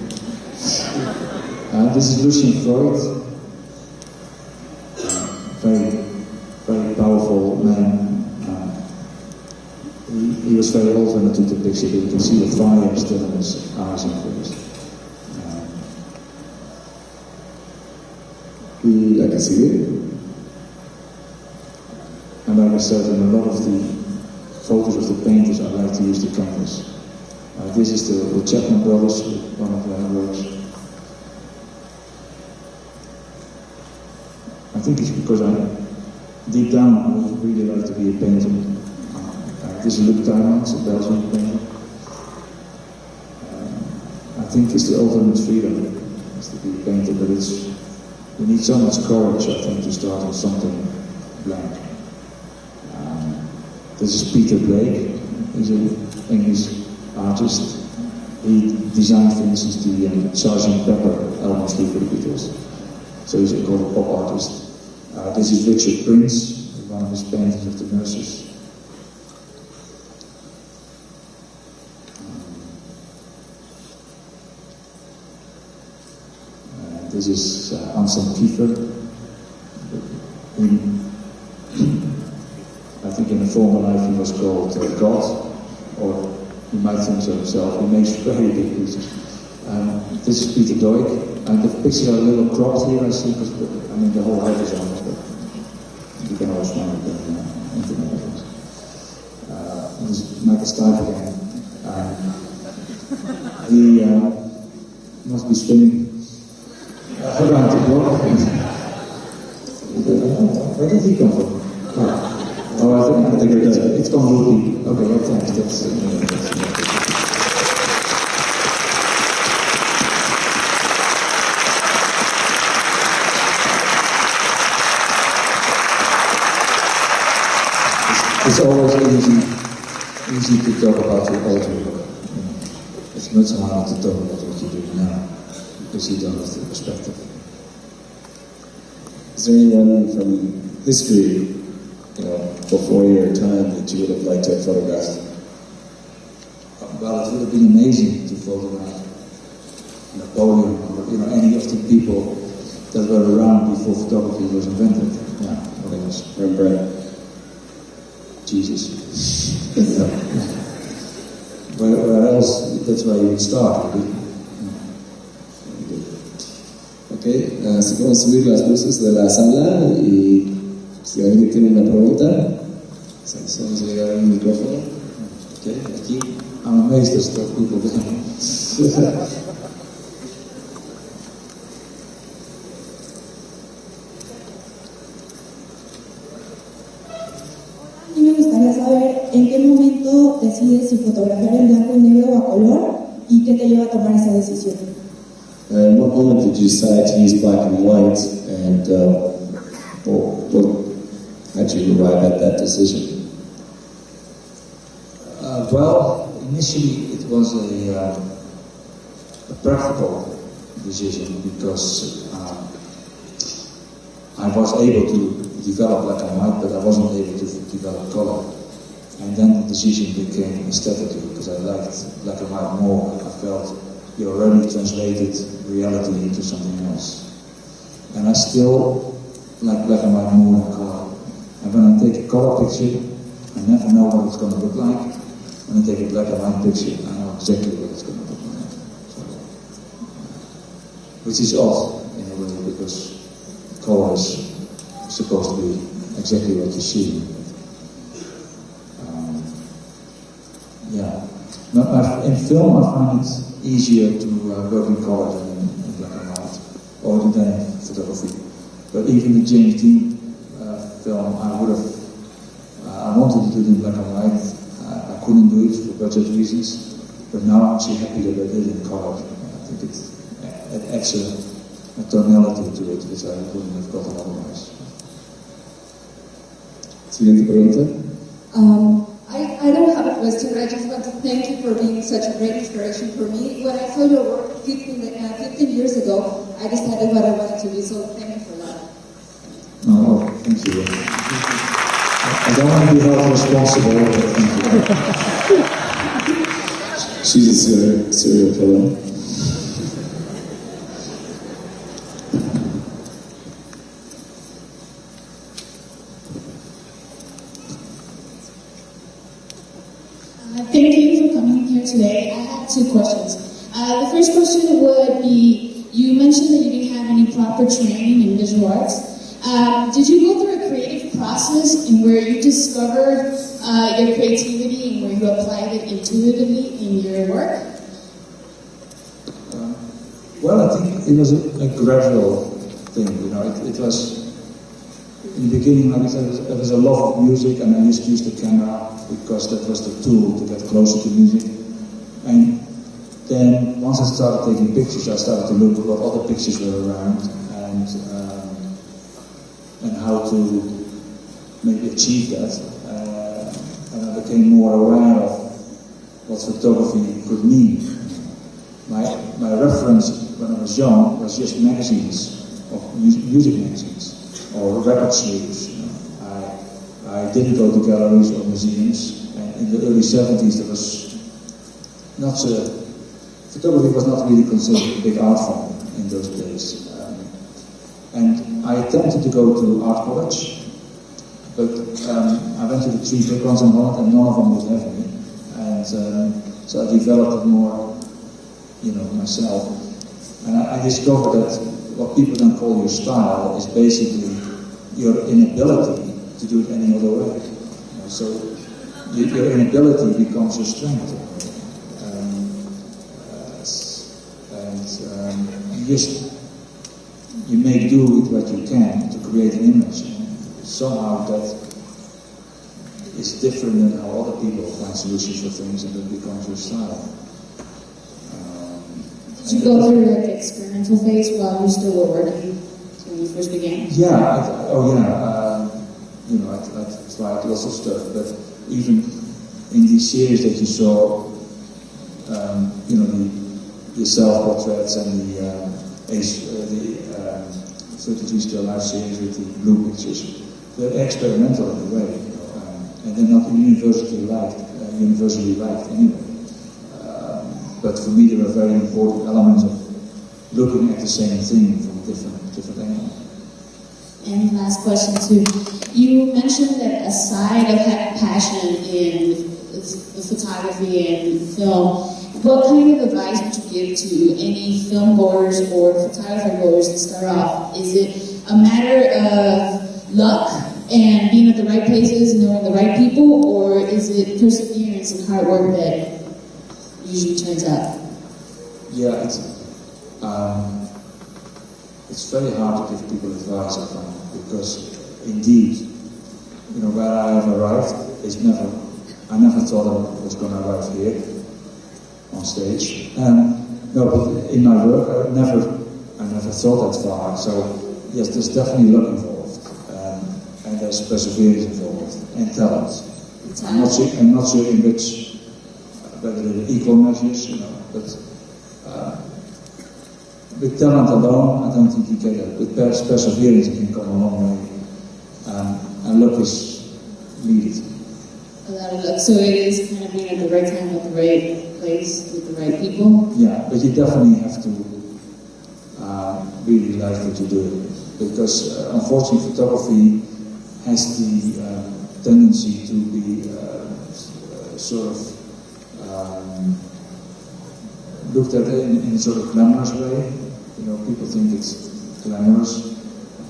This is Lucian Freud. Very, very powerful man. He was very old when I took the picture, but you can see the fire still in his eyes and face. I can see it. And like I said, in a lot of the photos of the painters, I like to use the canvas. This is the Chapman brothers, one of their works. I think it's because deep down, I would really like to be a painter. This is Luc Tuymans, a Belgian painter. I think it's the ultimate freedom, is to be a painter, but you need so much courage, I think, to start with something blank. This is Peter Blake. He's an English artist. He designed, for instance, the Sgt. Pepper album sleeve for the Beatles. So he's called a pop artist. This is Richard Prince, one of his paintings of the nurses. This is Anton Kiefer. I think in a former life he was called God, or he might think so himself. He makes very big pieces. This is Peter Doig. The pictures are a little cropped here, I see, because the whole head is on it, but you can always find it on the internet, I guess. This is Magistral again. He must be swimming around the block. Where did he come from? Oh, I think it's gone loopy. Okay, thanks. It's always easy to talk about your older work. It's much harder to talk about what you're doing now, because you don't have the perspective. Is there anyone from history, before your time that you would have liked to have photographed? Well, it would have been amazing to photograph Napoleon or any of the people that were around before photography was invented. Yeah, what else? Rembrandt. Jesus. Where else? That's where you would start. Ok, así que vamos a subir las luces de la sala y si alguien tiene una pregunta, vamos a llegar al micrófono. Okay, aquí. I'm amazed at stuff people do. A mí me gustaría saber en qué momento decides si fotografiar en blanco y negro o a color y qué te lleva a tomar esa decisión. In what moment did you decide to use black and white, and how did you arrive at that decision? Well, initially it was a practical decision because I was able to develop black and white, but I wasn't able to develop color. And then the decision became aesthetically because I liked black and white more. I felt you already translated reality into something else. And I still like black and white more than color. And when I take a color picture, I never know what it's going to look like. When I take a black and white picture, I know exactly what it's going to look like. So, which is odd in a way because color is supposed to be exactly what you see. In film, I find it easier to work in color than in black and white, or than in photography. But even the James Dean film, I wanted to do it in black and white. I couldn't do it for budget reasons, but now I'm actually happy that I did it in color. I think it adds a tonality to it, which I wouldn't have gotten otherwise. Siguiente pregunta. I don't have a question. I just want to thank you for being such a great inspiration for me. When I saw your work 15 years ago, I decided what I wanted to be, so thank you for that. Oh, thank you. I don't want to be held responsible, but thank you. She's a serial killer. Thank you for coming here today. I have two questions. The first question would be, you mentioned that you didn't have any proper training in visual arts. Did you go through a creative process in where you discovered your creativity and where you applied it intuitively in your work? Well, I think it was a gradual thing. It was in the beginning. Like I said, there was a love of music, and I used to use the camera because that was the tool to get closer to music. And then once I started taking pictures, I started to look at what other pictures were around and how to maybe achieve that. And I became more aware of what photography could mean. My reference when I was young was just magazines, or music magazines, or record sleeves. I didn't go to galleries or museums. In the early 70s, there was not photography was not really considered a big art form in those days. And I attempted to go to art college, but I went to the 3 big ones in Holland, and none of them would have me. And so I developed it more, myself. And I discovered that what people then call your style is basically your inability to do it any other way. So your inability becomes your strength. You make do with what you can to create an image. Somehow that is different than how other people find solutions for things, and that becomes your style. Did you go through like the experimental phase while you still were working when you first began? I tried lots of stuff, but even in these series that you saw, the self-portraits and the 33 Still Life series with the blue pictures, they're experimental in a way, and they're not universally liked anyway. But for me, they were very important elements of looking at the same thing from different angles. And last question too. You mentioned that aside of having passion in photography and film, what kind of advice would you give to any film goers or photography goers to start off? Is it a matter of luck and being at the right places, knowing the right people, or is it perseverance and hard work that usually turns out? Yeah, it's very hard to give people advice, I find, because indeed, where I have arrived is I never thought I was going to arrive here on stage. No, but in my work, I never thought that far. So yes, there's definitely luck involved, and there's perseverance involved, and talent. I'm not sure in which, whether they're equal measures, but with talent alone, I don't think you get it. With perseverance, you can come a long way, and luck is needed. A lot of luck. So it is kind of being at the right time, at the right place, with the right people? Yeah, but you definitely have to really like what you're doing, because unfortunately photography has the tendency to be sort of looked at in a sort of glamorous way. People think it's glamorous.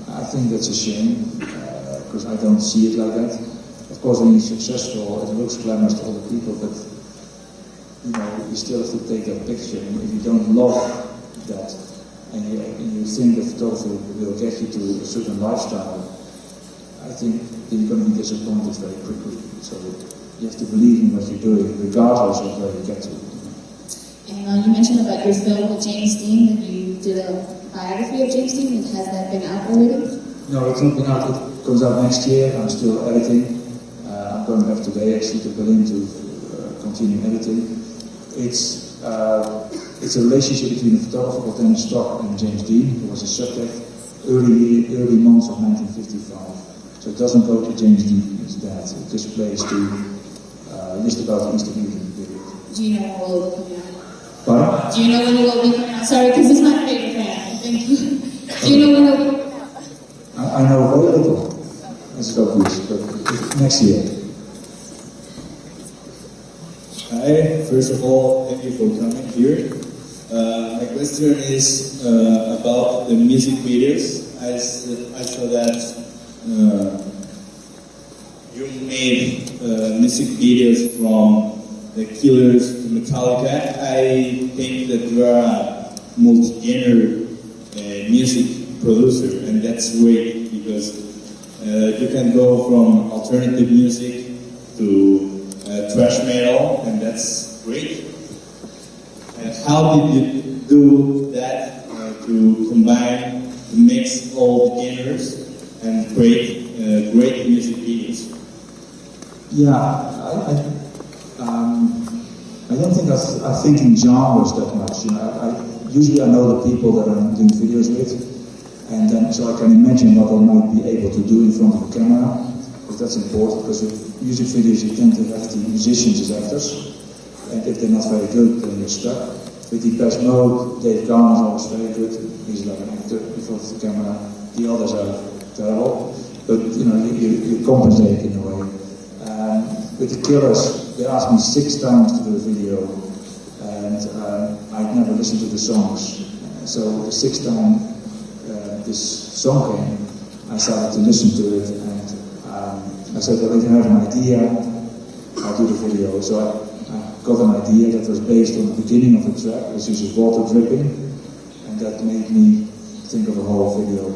I think that's a shame, because I don't see it like that. Of course, when you're successful, it looks glamorous to other people, but you still have to take that picture. And if you don't love that, and you think that photography will get you to a certain lifestyle, I think you're going to be disappointed very quickly. So you have to believe in what you're doing, regardless of where you get to. And you mentioned about your film with James Dean, that you did a biography of James Dean. Has that been out already? No, it's not been out. It comes out next year. I'm still editing. I'm going back today actually to Berlin to continue editing. It's a relationship between a photographer called Dennis Stock and James Dean, who was a subject early months of 1955. So it doesn't go to James Dean, his dad. It just plays to just about the East Indian period. Do you know when will it come out? Pardon? Do you know when it will be coming out? Sorry, because it's my favorite fan. Thank you. Do you know when it will be coming out? I know very little. Let's go, please. But next year. Hi, first of all, thank you for coming here. My question is about the music videos. I saw that you made music videos from The Killers to Metallica. I think that you are a multi-genre music producer, and that's great because you can go from alternative music to thrash metal, and that's great. And how did you do that to combine, to mix all the genres and create great music videos? Yeah, I don't think I think in genres that much. Usually I know the people that I'm doing videos with, and then so I can imagine what they might be able to do in front of a camera. Because that's important, because with music videos you tend to have the musicians as actors, and if they're not very good, then you're stuck. With Depeche Mode, Dave Gahan is always very good. He's like an actor in front of the camera. The others are terrible, but you compensate in a way. With the Killers, they asked me 6 times to do a video, and I'd never listened to the songs. So the 6th time this song came, I started to listen to it, and I said, well, if you have an idea, I'll do the video. So I got an idea that was based on the beginning of the track, which is water dripping, and that made me think of a whole video.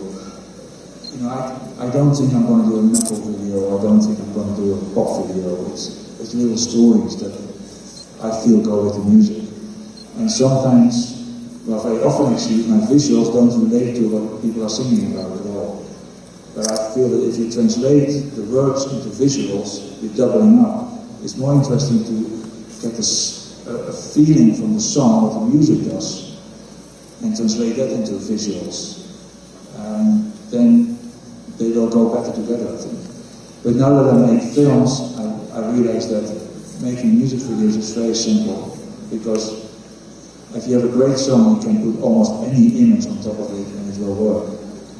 I don't think I'm going to do a metal video, I don't think I'm going to do a pop video. It's little stories that I feel go with the music. And sometimes, well, very often actually, my visuals don't relate to what people are singing about at all. But I feel that if you translate the words into visuals, you're doubling up. It's more interesting to get a feeling from the song, what the music does, and translate that into visuals. Then they will go better together, I think. But now that I make films, I realize that making music videos is very simple, because if you have a great song, you can put almost any image on top of it and it will work.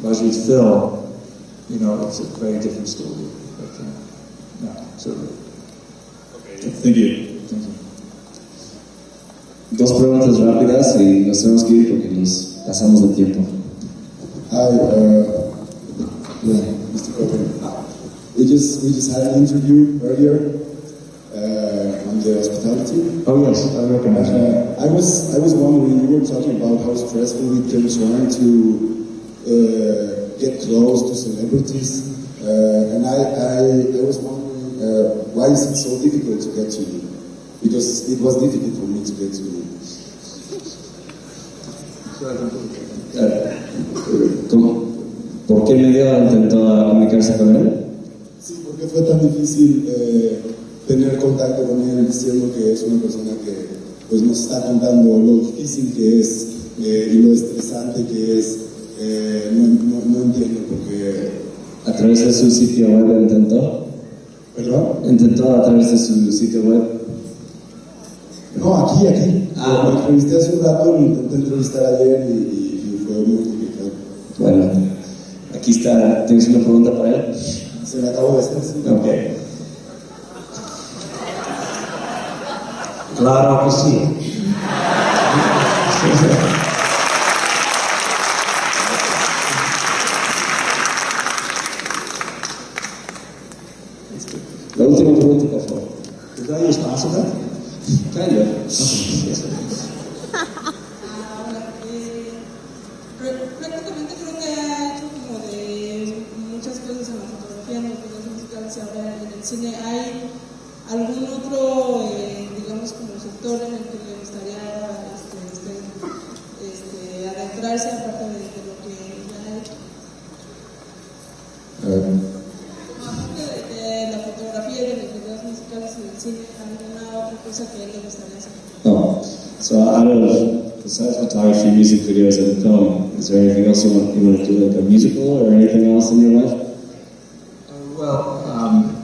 Whereas with film, it's a very different story. But, Thank you. Thank you. Dos preguntas rápidas y nos tenemos que ir porque nos pasamos de tiempo. Hi, Mr. Corbijn. We just had an interview earlier on the hospitality. Oh yes, I recognize that. I was wondering, you were talking about how stressful it can trying to get close to celebrities, and I was wondering why is it so difficult to get to you? Because it was difficult for me to get to you. ¿Por qué medio intentó comunicarse con él? Sí, porque fue tan difícil tener contacto con él, siendo que es una persona que pues nos está contando lo difícil que es y lo estresante que es. No entiendo porque... ¿A través de su sitio web intentó? ¿Perdón? ¿Intentó a través de su sitio web? No, aquí. Ah, lo entrevisté hace un rato, lo intenté entrevistar ayer y fue muy complicado. Bueno, aquí está. ¿Tienes una pregunta para él? Se me acabó de hacer, sí. Ok. Claro que sí. La última pregunta, por favor. Did I just answer that? Kind of. Prácticamente creo que ha hecho como de muchas cosas en la fotografía, en los videos musicales y ahora en el cine. ¿Hay algún otro, digamos, como sector en el que le gustaría adentrarse aparte de lo que ya ha hecho? Aparte de la fotografía y de los videos musicales en el cine, ¿alguna otra cosa que a él le gustaría hacer? Oh, so out of besides photography, music videos, and film, is there anything else you want to do, like a musical or anything else in your life?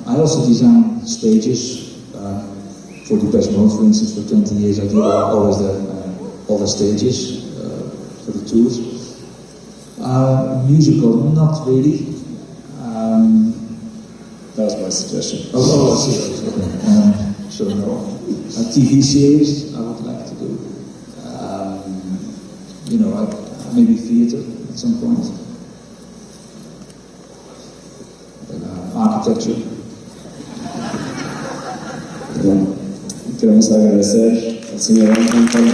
I also design stages for Depeche Mode, for instance. For 20 years, I did always all the stages for the tours. Musical, not really. That was my suggestion. Oh, series. Okay. So no. A TV series I would like to do. Maybe theater at some point. Architecture. Bueno, queremos agradecer al señor Anton